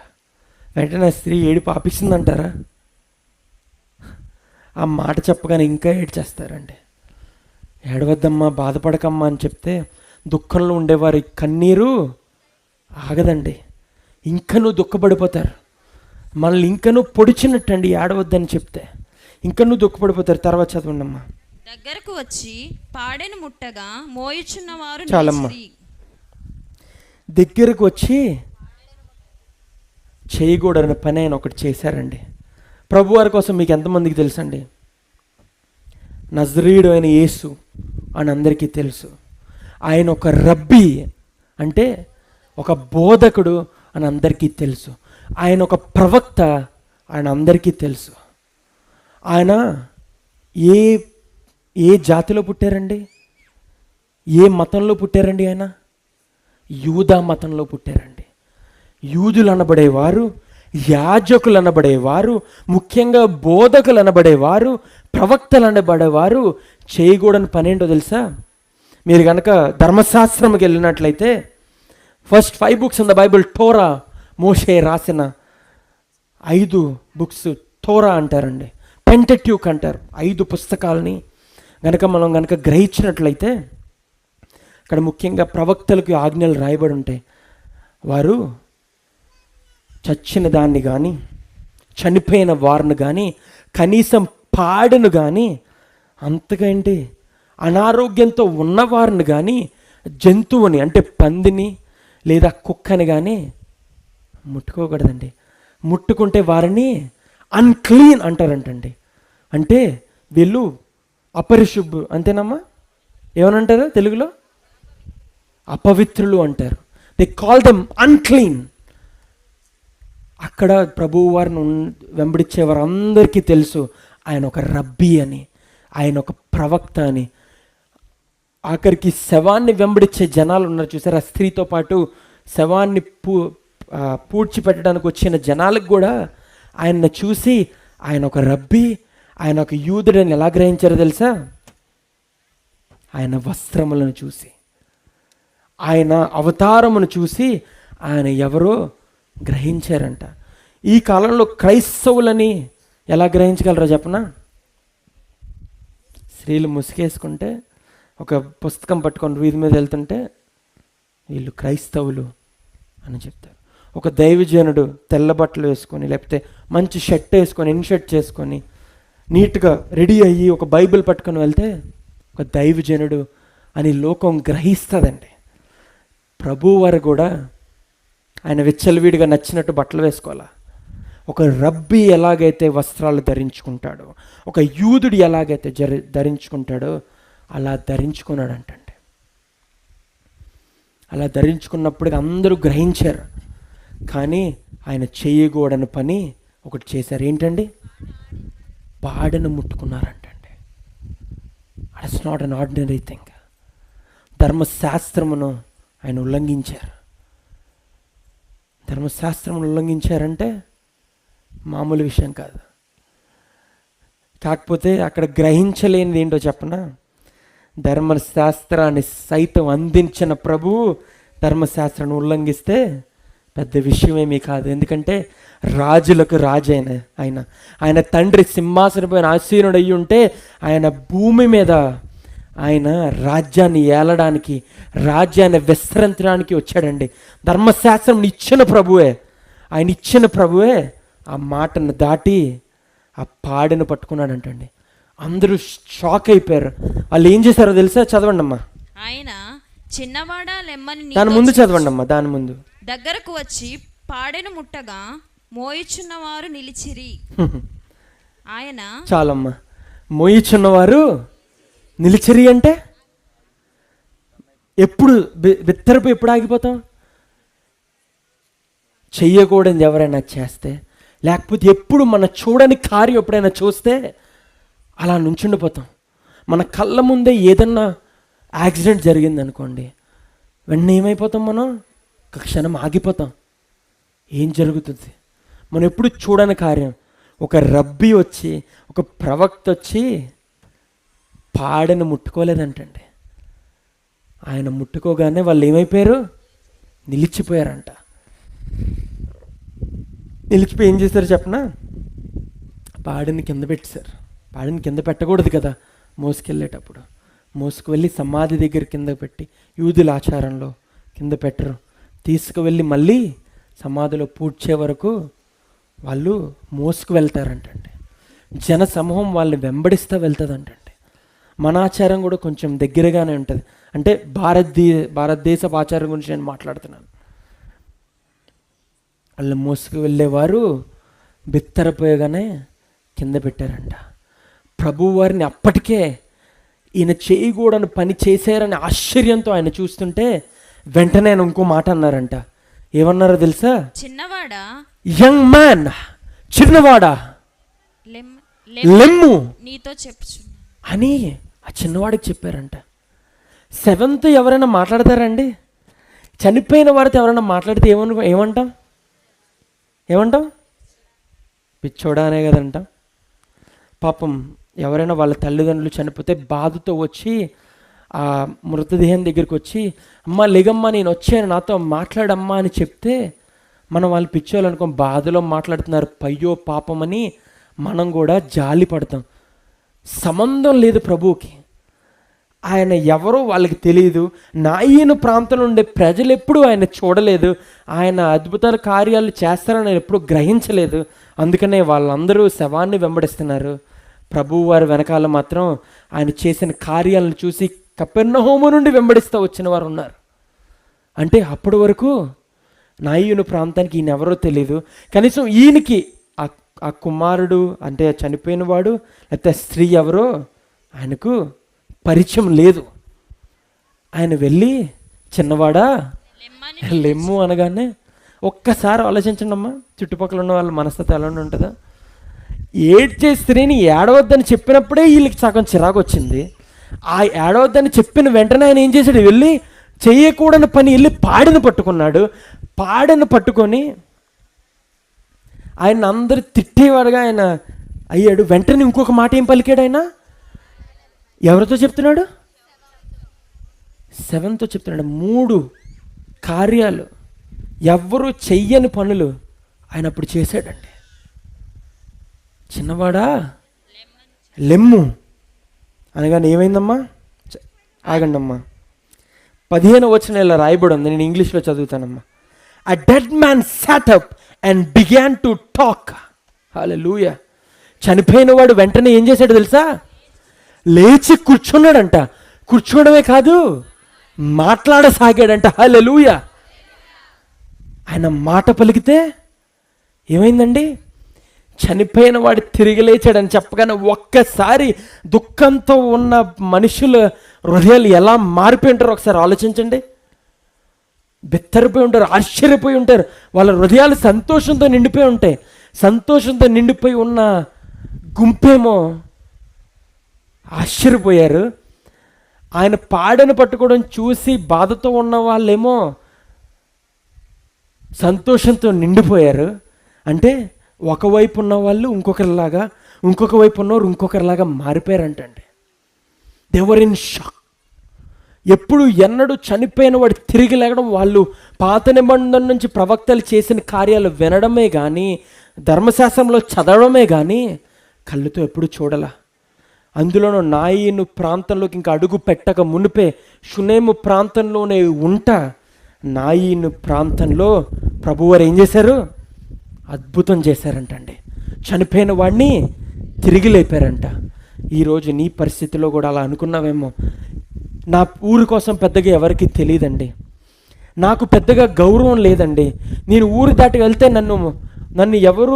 వెంటనే స్త్రీ ఏడుపు ఆపిస్తుందంటారా? ఆ మాట చెప్పగానే ఇంకా ఏడ్చేస్తారండి. ఏడవద్దమ్మా, బాధపడకమ్మా అని చెప్తే దుఃఖంలో ఉండేవారి కన్నీరు ఆగదండి, ఇంకనూ దుఃఖపడిపోతారు. మనల్ని ఇంకనూ పొడిచినట్టండి ఏడవద్దని చెప్తే, ఇంకనూ దుఃఖపడిపోతారు. తర్వాత చదవండమ్మా. దగ్గరకు వచ్చి పాడెను ముట్టగా మోయుచున్నవారు చాలమ్మా. దగ్గరకు వచ్చి చేయకూడని పని ఆయన ఒకటి చేశారండి. ప్రభువారి కోసం మీకు ఎంతమందికి తెలుసండి? నజరీయుడు అయిన యేసు అని అందరికీ తెలుసు. ఆయన ఒక రబ్బీ అంటే ఒక బోధకుడు అని అందరికీ తెలుసు. ఆయన ఒక ప్రవక్త ఆయన అందరికీ తెలుసు. ఆయన ఏ జాతిలో పుట్టారండి? ఏ మతంలో పుట్టారండి? ఆయన యూదా మతంలో పుట్టారండి. యూదులు అనబడేవారు, యాజకులు అనబడేవారు, ముఖ్యంగా బోధకులు అనబడేవారు, ప్రవక్తలు అనబడేవారు చేయకూడని పని ఏంటో తెలుసా? మీరు కనుక ధర్మశాస్త్రంకి వెళ్ళినట్లయితే first 5 books in the Bible, Torah మోషే రాసిన 5 books టోరా అంటారండి, పెంటెట్యూక్ అంటారు. 5 పుస్తకాలని మనం గ్రహించినట్లయితే అక్కడ ముఖ్యంగా ప్రవక్తలకు ఆజ్ఞలు రాయబడి ఉంటాయి. వారు చచ్చిన దాన్ని కానీ, చనిపోయిన వారిని కానీ, కనీసం పాడను కానీ, అంతగా ఏంటి అనారోగ్యంతో ఉన్నవారిని కానీ, జంతువుని అంటే పందిని లేదా కుక్కని కానీ ముట్టుకోకూడదండి. ముట్టుకుంటే వారిని అన్క్లీన్ అంటారంటండి. అంటే వీళ్ళు అపరిశుభ్రు, అంతేనమ్మా? ఏమనంటారు తెలుగులో? అపవిత్రులు అంటారు. They call them unclean. అక్కడ ప్రభువు వారిని వెంబడించే వారందరికీ తెలుసు ఆయన ఒక రబ్బీ అని, ఆయన ఒక ప్రవక్త అని. ఆఖరికి శవాన్ని వెంబడించే జనాలు ఉన్నారు చూసారు, ఆ స్త్రీతో పాటు శవాన్ని పూడ్చిపెట్టడానికి వచ్చిన జనాలకు కూడా ఆయన్ని చూసి ఆయన ఒక రబ్బీ, ఆయన ఒక యూదుడని ఎలా గ్రహించారో తెలుసా? ఆయన వస్త్రములను చూసి, ఆయన అవతారమును చూసి ఆయన ఎవరో గ్రహించారంట. ఈ కాలంలో క్రైస్తవులని ఎలా గ్రహించగలరో చెప్పనా? స్త్రీలు ముసుగేసుకుంటే, ఒక పుస్తకం పట్టుకొని వీధి మీద వెళ్తుంటే వీళ్ళు క్రైస్తవులు అని చెప్తారు. ఒక దైవజనుడు తెల్ల బట్టలు వేసుకొని, లేకపోతే మంచి షర్ట్ వేసుకొని, ఇన్షర్ట్ చేసుకొని, నీట్గా రెడీ అయ్యి ఒక బైబిల్ పట్టుకొని వెళ్తే ఒక దైవజనుడు అని లోకం గ్రహిస్తుందండి. ప్రభువారు కూడా ఆయన విచ్చలవిడిగా నచ్చినట్టు బట్టలు వేసుకోవాలా? ఒక రబ్బీ ఎలాగైతే వస్త్రాలు ధరించుకుంటాడో, ఒక యూదుడు ఎలాగైతే ధరించుకుంటాడో అలా ధరించుకున్నాడంటండి. అలా ధరించుకున్నప్పుడు అందరూ గ్రహించారు. కానీ ఆయన చేయకూడని పని ఒకటి చేశారు. ఏంటండి? పాడను ముట్టుకున్నారంటండి. It's not an ordinary thing. ధర్మశాస్త్రమును ఆయన ఉల్లంఘించారు. ధర్మశాస్త్రమును ఉల్లంఘించారంటే మామూలు విషయం కాదు. కాకపోతే అక్కడ గ్రహించలేనిది ఏంటో చెప్పనా, ధర్మశాస్త్రాన్ని సైతం అందించిన ప్రభువు ధర్మశాస్త్రాన్ని ఉల్లంఘిస్తే పెద్ద విషయమేమీ కాదు. ఎందుకంటే రాజులకు రాజు ఆయన తండ్రి సింహాసనపైన ఆసీనుడు అయ్యి ఉంటే ఆయన భూమి మీద ఆయన రాజ్యాన్ని ఏలడానికి, రాజ్యాన్ని విస్తరించడానికి వచ్చాడండి. ధర్మశాస్త్రం ఇచ్చిన ప్రభువే, ఆయన ఇచ్చిన ప్రభువే ఆ మాటను దాటి ఆ పాడెను పట్టుకున్నాడంటండి. అందరూ షాక్ అయిపోయారు. వాళ్ళు ఏం చేశారో తెలుసా? చదవండి అమ్మా. ఆయన చిన్నవాడా లెమ్మని దాని ముందు చదవండి అమ్మా. దాని ముందు దగ్గరకు వచ్చి పాడెను ముట్టగా మోయిచున్నవారు నిలిచిరి. ఆయన చాలమ్మా. మోయిచున్నవారు నిలిచిరి అంటే ఎప్పుడు బిత్తరపు ఎప్పుడు ఆగిపోతాం? చెయ్యకూడదు ఎవరైనా చేస్తే, లేకపోతే ఎప్పుడు మన చూడని కార్యం ఎప్పుడైనా చూస్తే అలా నుంచుండిపోతాం. మన కళ్ళ ముందే ఏదన్నా యాక్సిడెంట్ జరిగింది అనుకోండి, వెంటనే ఏమైపోతాం? మనం ఒక క్షణం ఆగిపోతాం. ఏం జరుగుతుంది? మనం ఎప్పుడు చూడని కార్యం. ఒక రబ్బీ వచ్చి, ఒక ప్రవక్త వచ్చి పాడెను ముట్టుకోలేదంటండి. ఆయన ముట్టుకోగానే వాళ్ళు ఏమైపోయారు? నిలిచిపోయారంట. నిలిచిపోయి ఏం చేశారు చెప్పనా? పాడెని కింద పెట్టేశారు. పాడెని కింద పెట్టకూడదు కదా మోసుకెళ్ళేటప్పుడు. మోసుకువెళ్ళి సమాధి దగ్గర కింద పెట్టి, యూదుల ఆచారంలో కింద పెట్టరు, తీసుకువెళ్ళి మళ్ళీ సమాధిలో పూడ్చే వరకు వాళ్ళు మోసుకు వెళ్తారంటండి. జన సమూహం వాళ్ళని వెంబడిస్తూ వెళ్తుందంటండి. మన ఆచారం కూడా కొంచెం దగ్గరగానే ఉంటుంది. అంటే భారతదేశపు ఆచారం గురించి నేను మాట్లాడుతున్నాను. వాళ్ళు మోసుకు వెళ్ళేవారు బిత్తరపోయగానే కింద పెట్టారంట. ప్రభువు వారిని అప్పటికే ఈయన చేయకూడని పని చేశారని ఆశ్చర్యంతో ఆయన చూస్తుంటే వెంటనే ఆయన ఇంకో మాట అన్నారంట. ఏమన్నారో తెలుసా? చిన్నవాడా, యంగ్ మ్యాన్, చిన్నవాడా లెమ్ము నీతో చెప్పుచు అని ఆ చిన్నవాడికి చెప్పారంట. సెవెంత్ ఎవరైనా మాట్లాడతారండి? చనిపోయిన వారితో ఎవరైనా మాట్లాడితే ఏమంటాం? పిచ్చోడా అనే కదంటాం. పాపం ఎవరైనా వాళ్ళ తల్లిదండ్రులు చనిపోతే బాధతో వచ్చి ఆ మృతదేహం దగ్గరికి వచ్చి, అమ్మ లేగమ్మా నేను వచ్చాను నాతో మాట్లాడమ్మా అని చెప్తే మనం వాళ్ళు పిచ్చోళ్ళనుకో, బాధలో మాట్లాడుతున్నారు పయ్యో పాపం అని మనం కూడా జాలి పడతాం. సంబంధం లేదు ప్రభువుకి. ఆయన ఎవరో వాళ్ళకి తెలియదు. నాయను ప్రాంతంలో ఉండే ప్రజలు ఎప్పుడూ ఆయన చూడలేదు. ఆయన అద్భుతాల కార్యాలు చేస్తారని ఎప్పుడూ గ్రహించలేదు. అందుకనే వాళ్ళందరూ శవాన్ని వెంబడిస్తున్నారు. ప్రభువు వారి వెనకాల మాత్రం ఆయన చేసిన కార్యాలను చూసి కపెర్నహూము నుండి వెంబడిస్తూ వచ్చిన వారు ఉన్నారు. అంటే అప్పటి వరకు నాయను ప్రాంతానికి ఈయన ఎవరో తెలియదు. కనీసం ఈయనకి ఆ కుమారుడు అంటే చనిపోయిన వాడు లేకపోతే స్త్రీ ఎవరో ఆయనకు పరిచయం లేదు. ఆయన వెళ్ళి చిన్నవాడా లెమ్ము అనగానే ఒక్కసారి ఆలోచించండి అమ్మా, చుట్టుపక్కల ఉన్న వాళ్ళ మనస్తత్వం ఎలా ఉంటుందా? ఏడ్చే స్త్రీని ఏడవద్దని చెప్పినప్పుడే వీళ్ళకి సగం చిరాకు వచ్చింది. ఆ ఏడవద్దని చెప్పిన వెంటనే ఆయన ఏం చేశాడు? వెళ్ళి చేయకూడని పని వెళ్ళి పాడెను పట్టుకున్నాడు. పాడెను పట్టుకొని ఆయన అందరు తిట్టేవాడుగా ఆయన అయ్యాడు. వెంటనే ఇంకొక మాట ఏం పలికాడు ఆయన? ఎవరితో చెప్తున్నాడు? సెవెన్తో చెప్తున్నాడు. 3 కార్యాలు, ఎవ్వరూ చెయ్యని పనులు ఆయన అప్పుడు చేశాడండి. చిన్నవాడా లెమ్ము అనగానే ఏమైందమ్మా? ఆగండి అమ్మా, 15వ వచనం ఇలా రాయబడి ఉంది. నేను ఇంగ్లీష్లో చదువుతానమ్మా. A dead man sat up and began to talk. హల్లెలూయా. చనిపోయిన వాడు వెంటనే ఏం చేశాడు తెలుసా? లేచి కూర్చున్నాడంట. కూర్చోవడమే కాదు, మాట్లాడసాగాడంట. హల్లెలూయా. ఆయన మాట పలికితే ఏమైందండి? చనిపోయిన వాడు తిరిగి లేచాడని చెప్పగానే ఒక్కసారి దుఃఖంతో ఉన్న మనుషుల హృదయాలు ఎలా మారిపోయి ఉంటారో ఒకసారి ఆలోచించండి. బెత్తరిపోయి ఉంటారు, ఆశ్చర్యపోయి ఉంటారు. వాళ్ళ హృదయాలు సంతోషంతో నిండిపోయి ఉంటాయి. సంతోషంతో నిండిపోయి ఉన్న గుంపేమో ఆశ్చర్యపోయారు. ఆయన పాడను పట్టుకోవడం చూసి బాధతో ఉన్న వాళ్ళేమో సంతోషంతో నిండిపోయారు. అంటే ఒకవైపు ఉన్న వాళ్ళు ఇంకొకరిలాగా, ఇంకొక వైపు ఉన్నవారు ఇంకొకరిలాగా మారిపోయారంటండి. They were in shock. ఎప్పుడు ఎన్నడూ చనిపోయిన వాడు తిరిగి లేగడం, వాళ్ళు పాత నిబంధన నుంచి ప్రవక్తలు చేసిన కార్యాలు వినడమే కానీ, ధర్మశాస్త్రంలో చదవడమే కానీ కళ్ళుతో ఎప్పుడు చూడాల. అందులోనూ నాయిను ప్రాంతంలోకి ఇంకా అడుగు పెట్టక మునిపే షునేము ప్రాంతంలోనే నాయిను ప్రాంతంలో ప్రభువారు ఏం చేశారు? అద్భుతం చేశారంటండి. చనిపోయిన వాడిని తిరిగి లేపారంట. ఈరోజు నీ పరిస్థితిలో కూడా అలా అనుకున్నావేమో. నా ఊరి కోసం పెద్దగా ఎవరికి తెలియదండి, నాకు పెద్దగా గౌరవం లేదండి, నేను ఊరు దాటి వెళ్తే నన్ను ఎవరు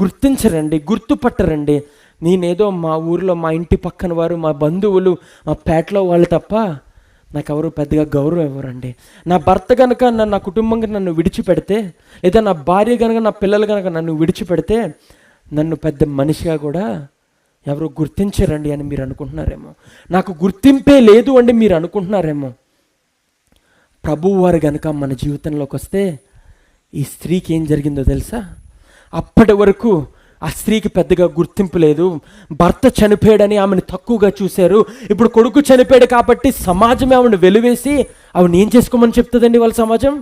గుర్తించరండి, గుర్తుపట్టరండి, నేనేదో మా ఊరిలో మా ఇంటి పక్కన వారు, మా బంధువులు, మా పేటలో వాళ్ళు తప్ప నాకెవరు పెద్దగా గౌరవం ఇవ్వరండి. నా భర్త కనుక నా కుటుంబం నన్ను విడిచిపెడితే, లేదా నా భార్య కనుక నా పిల్లలు కనుక నన్ను విడిచిపెడితే నన్ను పెద్ద మనిషిగా కూడా ఎవరు గుర్తించరండి అని మీరు అనుకుంటున్నారేమో. నాకు గుర్తింపే లేదు అండి మీరు అనుకుంటున్నారేమో. ప్రభువు వారు కనుక మన జీవితంలోకి వస్తే ఈ స్త్రీకి ఏం జరిగిందో తెలుసా? అప్పటి వరకు ఆ స్త్రీకి పెద్దగా గుర్తింపు లేదు, భర్త చనిపోయాడని ఆమెను తక్కువగా చూశారు. ఇప్పుడు కొడుకు చనిపోయాడు కాబట్టి సమాజం ఆమెను వెలివేసి ఆమెను ఏం చేసుకోమని చెప్తుందండి వాళ్ళ సమాజం?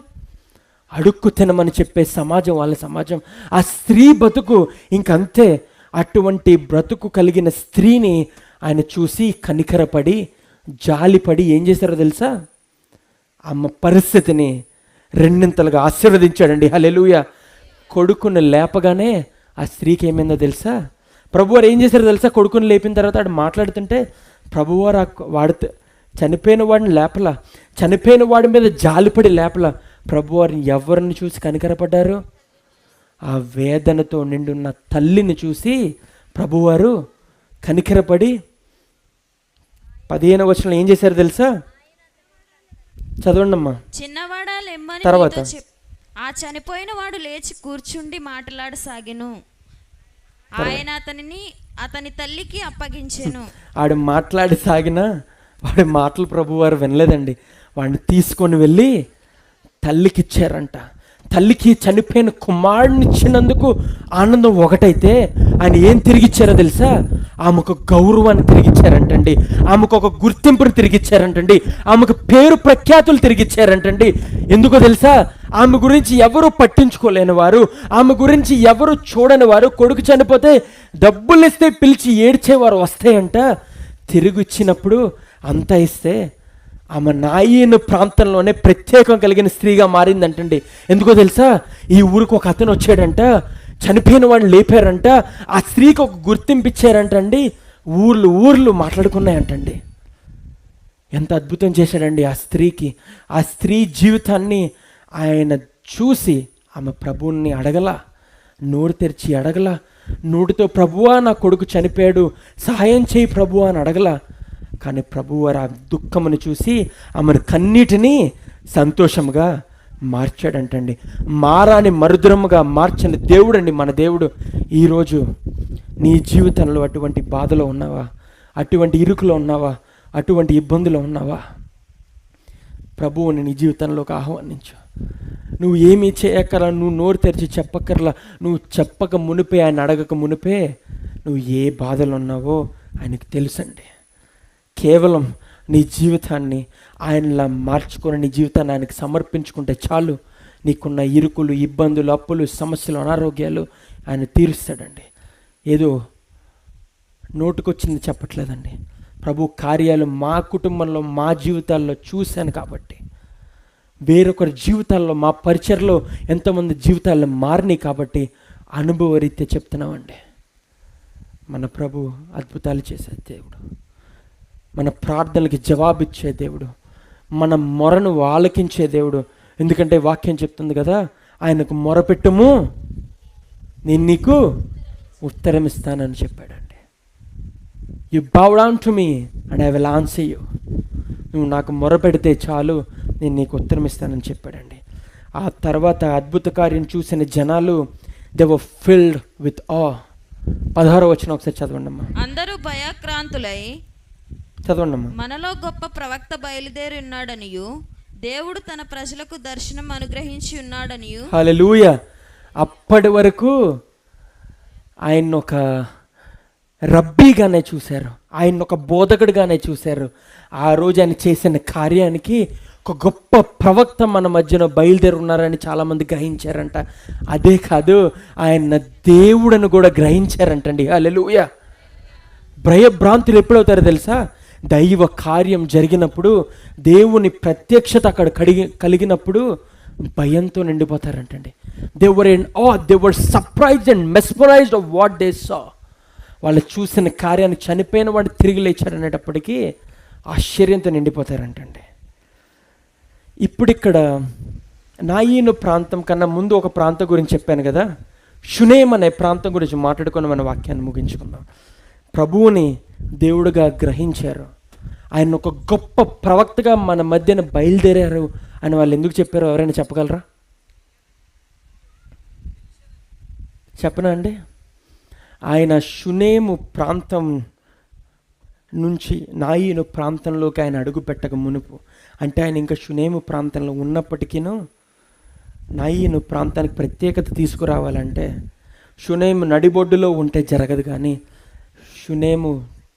అడుక్కు తినమని చెప్పే సమాజం వాళ్ళ సమాజం. ఆ స్త్రీ బతుకు ఇంకంతే. అటువంటి బ్రతుకు కలిగిన స్త్రీని ఆయన చూసి కనికరపడి జాలిపడి ఏం చేశారో తెలుసా? ఆమె పరిస్థితిని రెండింతలుగా ఆశీర్వదించాడండి. హల్లెలూయా. కొడుకుని లేపగానే ఆ స్త్రీకి ఏమైందో తెలుసా? ప్రభువారు ఏం చేశారో తెలుసా? కొడుకుని లేపిన తర్వాత ఆడు మాట్లాడుతుంటే ప్రభువారు వాడితే చనిపోయిన వాడిని లేపల, చనిపోయిన వాడి మీద జాలిపడి లేపల. ప్రభువారిని ఎవరిని చూసి కనికరపడ్డారు? ఆ వేదనతో నిండున్న తల్లిని చూసి ప్రభువారు కనికరపడి 15వ వచనంలో ఏం చేశారు తెలుసా? చదవండి అమ్మా. చిన్నవాడా లెమ్మని తర్వాత ఆ చనిపోయిన వాడు లేచి కూర్చుండి మాట్లాడసాగెను. ఆయన అతని తల్లికి అప్పగించెను. ఆడు మాట్లాడి సాగినా వాడి మాటలు ప్రభువారు వినలేదండి. వాడిని తీసుకొని వెళ్ళి తల్లికి ఇచ్చారంట. తల్లికి చనిపోయిన కుమారుడిని ఇచ్చినందుకు ఆనందం ఒకటైతే ఆయన ఏం తిరిగిచ్చారో తెలుసా? ఆమెకు గౌరవాన్ని తిరిగిచ్చారంటండి, ఆమెకు ఒక గుర్తింపుని తిరిగిచ్చారంటండి, ఆమెకు పేరు ప్రఖ్యాతులు తిరిగిచ్చారంటండి. ఎందుకో తెలుసా? ఆమె గురించి ఎవరు పట్టించుకోలేని వారు, ఆమె గురించి ఎవరు చూడని వారు, కొడుకు చనిపోతే డబ్బులు ఇస్తే పిలిచి ఏడ్చేవారు వస్తాయంట. తిరిగి ఇచ్చినప్పుడు అంతా ఇస్తే ఆమె నాయను ప్రాంతంలోనే ప్రత్యేకం కలిగిన స్త్రీగా మారిందంటండి. ఎందుకో తెలుసా? ఈ ఊరికి ఒక అతను వచ్చాడంట, చనిపోయిన వాడిని లేపారంట, ఆ స్త్రీకి ఒక గుర్తింపు ఇచ్చారంటండి. ఊర్లు మాట్లాడుకున్నాయంటండి. ఎంత అద్భుతం చేశాడండి ఆ స్త్రీకి. ఆ స్త్రీ జీవితాన్ని ఆయన చూసి ఆమె ప్రభువుని అడగల, నోరు తెరిచి అడగల, నోటితో ప్రభువా నా కొడుకు చనిపోయాడు సహాయం చేయి ప్రభువా అని అడగల. కానీ ప్రభువారు ఆ దుఃఖమును చూసి ఆమెను కన్నీటిని సంతోషముగా మార్చాడంటండి. మారాని మరుద్రముగా మార్చని దేవుడండి మన దేవుడు. ఈరోజు నీ జీవితంలో అటువంటి బాధలో ఉన్నావా? అటువంటి ఇరుకులో ఉన్నావా? అటువంటి ఇబ్బందులో ఉన్నావా? ప్రభువుని నీ జీవితంలోకి ఆహ్వానించు. నువ్వు ఏమీ చేయక్కర్లా, నువ్వు నోరు తెరిచి చెప్పక్కర్లా. నువ్వు చెప్పక మునిపే, ఆయన అడగక మునిపే నువ్వు ఏ బాధలు ఉన్నావో ఆయనకు తెలుసండి. కేవలం నీ జీవితాన్ని ఆయనలా మార్చుకొని నీ జీవితాన్ని ఆయనకు సమర్పించుకుంటే చాలు. నీకున్న ఇరుకులు, ఇబ్బందులు, అప్పులు, సమస్యలు, అనారోగ్యాలు ఆయన తీరుస్తాడండి. ఏదో నోటుకొచ్చింది చెప్పట్లేదండి. ప్రభు కార్యాలు మా కుటుంబంలో, మా జీవితాల్లో చూశాను కాబట్టి, వేరొకరి జీవితాల్లో, మా పరిచర్లో ఎంతోమంది జీవితాల్లో మారినాయి కాబట్టి అనుభవ రీత్యా చెప్తున్నామండి. మన ప్రభు అద్భుతాలు చేసే దేవుడు, మన ప్రార్థనలకి జవాబిచ్చే దేవుడు, మన మొరను ఆలకించే దేవుడు. ఎందుకంటే వాక్యం చెప్తుంది కదా, ఆయనకు మొరపెట్టుము నేను నీకు ఉత్తరం ఇస్తానని చెప్పాడండి. You bow down to me and I will answer you. నువ్వు నాకు మొరపెడితే చాలు, నేను నీకు ఉత్తరం ఇస్తానని చెప్పాడండి. ఆ తర్వాత అద్భుత కార్యం చూసిన జనాలు దే వర్ ఫిల్డ్ విత్ ఆ. 16వ వచనం ఒకసారి చదవండి అమ్మా. అందరూ భయాక్రాంతులై చదవండమ్మా. మనలో గొప్ప ప్రవక్త బయలుదేరి ఉన్నాడనియు దేవుడు తన ప్రజలకు దర్శనం అనుగ్రహించి ఉన్నాడనియు. హల్లెలూయా. అప్పటి వరకు ఆయన ఒక రబ్బీగానే చూశారు, ఆయన ఒక బోధకుడిగానే చూశారు. ఆ రోజు ఆయన చేసిన కార్యానికి ఒక గొప్ప ప్రవక్త మన మధ్యన బయలుదేరి ఉన్నారని చాలామంది గ్రహించారంట. అదే కాదు, ఆయన దేవుడని కూడా గ్రహించారంటండి. హల్లెలూయా. భయభ్రాంతులు ఎప్పుడవుతారో తెలుసా? దైవ కార్యం జరిగినప్పుడు, దేవుని ప్రత్యక్షత అక్కడ కలిగినప్పుడు భయంతో నిండిపోతారంటండి. They were surprised and mesmerised of what they saw. వాళ్ళు చూసిన కార్యాన్ని, చనిపోయిన వాడు తిరిగి లేచారనేటప్పటికీ ఆశ్చర్యంతో నిండిపోతారంటండి. ఇప్పుడు ఇక్కడ నాయీను ప్రాంతం కన్నా ముందు ఒక ప్రాంతం గురించి చెప్పాను కదా, షునేమ్ అనే ప్రాంతం గురించి మాట్లాడుకొని మన వాక్యాన్ని ముగించుకుందాం. ప్రభువుని దేవుడుగా గ్రహించారు, ఆయన ఒక గొప్ప ప్రవక్తగా మన మధ్యన బయలుదేరారు అని వాళ్ళు ఎందుకు చెప్పారో ఎవరైనా చెప్పగలరా? చెప్పనా అండి? ఆయన షునేము ప్రాంతం నుంచి నాయీను ప్రాంతంలోకి ఆయన అడుగు పెట్టక మునుపు, అంటే ఆయన ఇంకా షునేము ప్రాంతంలో ఉన్నప్పటికీను నాయీను ప్రాంతానికి ప్రత్యేకత తీసుకురావాలంటే షునేము నడిబొడ్డులో ఉంటే జరగదు, కానీ షునేము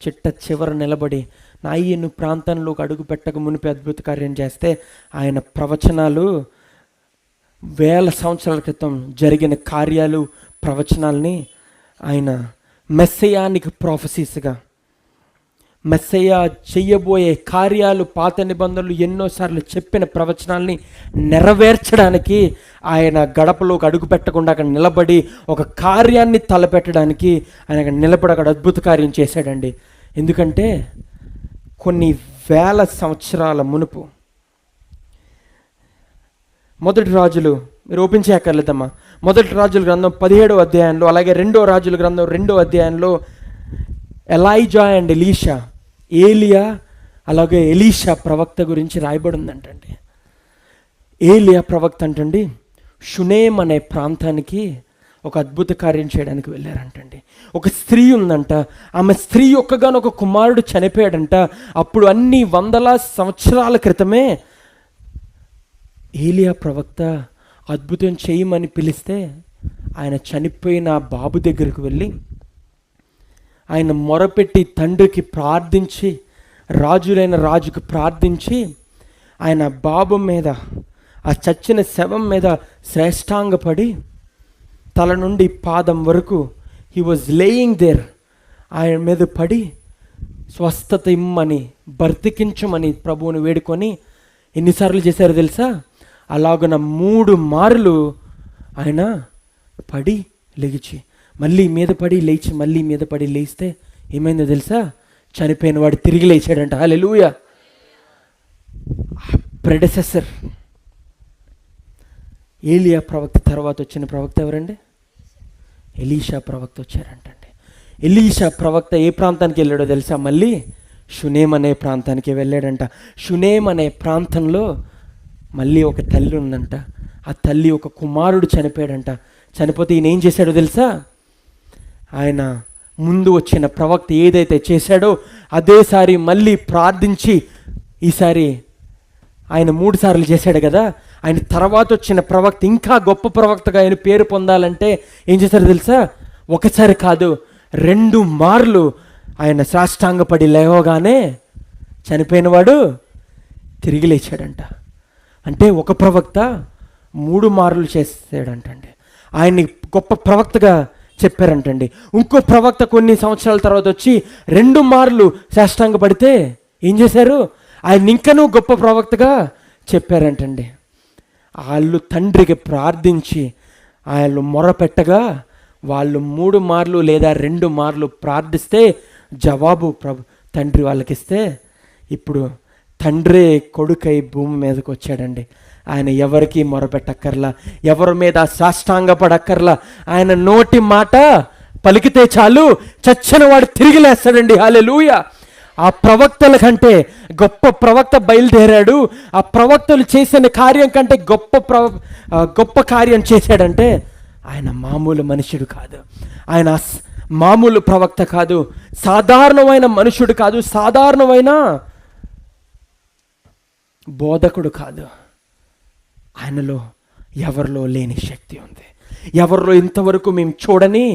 చిట్ట చివర నిలబడి నాయీను ప్రాంతంలోకి అడుగు పెట్టక మునిపే అద్భుత కార్యం చేస్తే ఆయన ప్రవచనాలు 1000 సంవత్సరాల క్రితం జరిగిన కార్యాలు, ప్రవచనాల్ని ఆయన మెస్సయానిక్ ప్రాఫెసీస్గా, మెస్సయ్య చెయ్యబోయే కార్యాలు, పాత నిబంధనలు ఎన్నోసార్లు చెప్పిన ప్రవచనాల్ని నెరవేర్చడానికి ఆయన గడపలోకి అడుగు పెట్టకుండా అక్కడ నిలబడి ఒక కార్యాన్ని తలపెట్టడానికి ఆయన అక్కడ నిలబడి అక్కడ అద్భుత కార్యం చేశాడండి. ఎందుకంటే కొన్ని 1000 సంవత్సరాల మునుపు, మొదటి రాజులు మీరు ఓపెన్ చేయక్కర్లేదమ్మా, మొదటి రాజుల గ్రంథం 17వ అధ్యాయంలో, అలాగే 2వ రాజుల గ్రంథం 2వ అధ్యాయంలో ఎలైజా అండ్ ఎలీషా, ఏలియా అలాగే ఎలీషా ప్రవక్త గురించి రాయబడి ఉందంటండి. ఏలియా ప్రవక్త అంటండి షునేమ్ అనే ప్రాంతానికి ఒక అద్భుత కార్యం చేయడానికి వెళ్ళారంటండి. ఒక స్త్రీ ఉందంట, ఆమె స్త్రీ ఒక్కగానొక కుమారుడు చనిపోయాడంట. అప్పుడు అన్ని 100 సంవత్సరాల క్రితమే ఏలియా ప్రవక్త అద్భుతం చేయమని పిలిస్తే ఆయన చనిపోయిన బాబు దగ్గరకు వెళ్ళి ఆయన మొరపెట్టి తండ్రికి ప్రార్థించి, రాజులైన రాజుకు ప్రార్థించి, ఆయన బాబు మీద, ఆ చచ్చిన శవం మీద శ్రేష్టాంగపడి తల నుండి పాదం వరకు హీ వాజ్ లేయింగ్ దేర్, ఆయన మీద పడి స్వస్థత ఇమ్మని, బ్రతికించమని ప్రభువుని వేడుకొని ఎన్నిసార్లు చేశారో తెలుసా? అలాగున 3 మార్లు ఆయన పడి లెగిచి, మళ్ళీ మీద పడి లేచి, మళ్ళీ మీద పడి లేస్తే ఏమైందో తెలుసా? చనిపోయిన వాడు తిరిగి లేచాడంట. హల్లెలూయా. ప్రెడెసెసర్ ఏలియా ప్రవక్త తర్వాత వచ్చిన ప్రవక్త ఎవరండి? ఎలీషా ప్రవక్త వచ్చారంటండి. ఎలీషా ప్రవక్త ఏ ప్రాంతానికి వెళ్ళాడో తెలుసా? మళ్ళీ షునేమ్ అనే ప్రాంతానికి వెళ్ళాడంట. షునేమ్ అనే ప్రాంతంలో మళ్ళీ ఒక తల్లి ఉందంట. ఆ తల్లి ఒక కుమారుడు చనిపోయాడంట. చనిపోతే ఈయన ఏం చేశాడో తెలుసా? ఆయన ముందు వచ్చిన ప్రవక్త ఏదైతే చేశాడో అదేసారి మళ్ళీ ప్రార్థించి, ఈసారి ఆయన 3 సార్లు చేశాడు కదా, ఆయన తర్వాత వచ్చిన ప్రవక్త ఇంకా గొప్ప ప్రవక్తగా ఆయన పేరు పొందాలంటే ఏం చేశారో తెలుసా? ఒకసారి కాదు 2 మార్లు ఆయన సాష్టాంగపడి లేవగానే చనిపోయిన వాడు తిరిగి లేచాడంట. అంటే ఒక ప్రవక్త 3 మార్లు చేసాడంటండి. ఆయన్ని గొప్ప ప్రవక్తగా చెప్పారంటండి. ఇంకో ప్రవక్త కొన్ని సంవత్సరాల తర్వాత వచ్చి 2 మార్లు సాష్టాంగపడితే ఏం చేశారు? ఆయన ఇంకనూ గొప్ప ప్రవక్తగా చెప్పారంటండి. వాళ్ళు తండ్రికి ప్రార్థించి వాళ్ళు మొరపెట్టగా వాళ్ళు 3 మార్లు లేదా 2 మార్లు ప్రార్థిస్తే జవాబు తండ్రి వాళ్ళకిస్తే ఇప్పుడు తండ్రే కొడుకై భూమి మీదకి వచ్చాడండి. ఆయన ఎవరికి మొరపెట్టక్కర్లా, ఎవరి మీద సాష్టాంగపడక్కర్లా. ఆయన నోటి మాట పలికితే చాలు చచ్చిన వాడు తిరిగి లేస్తాడండి. హల్లెలూయా. ఆ ప్రవక్తల కంటే గొప్ప ప్రవక్త బయలుదేరాడు. ఆ ప్రవక్తలు చేసిన కార్యం కంటే గొప్ప కార్యం చేశాడంటే ఆయన మామూలు మనుషుడు కాదు. ఆయన మామూలు ప్రవక్త కాదు, సాధారణమైన మనుషుడు కాదు, సాధారణమైన బోధకుడు కాదు. ఆయనలో ఎవరిలో లేని శక్తి ఉంది, ఎవరిలో ఇంతవరకు మేము చూడని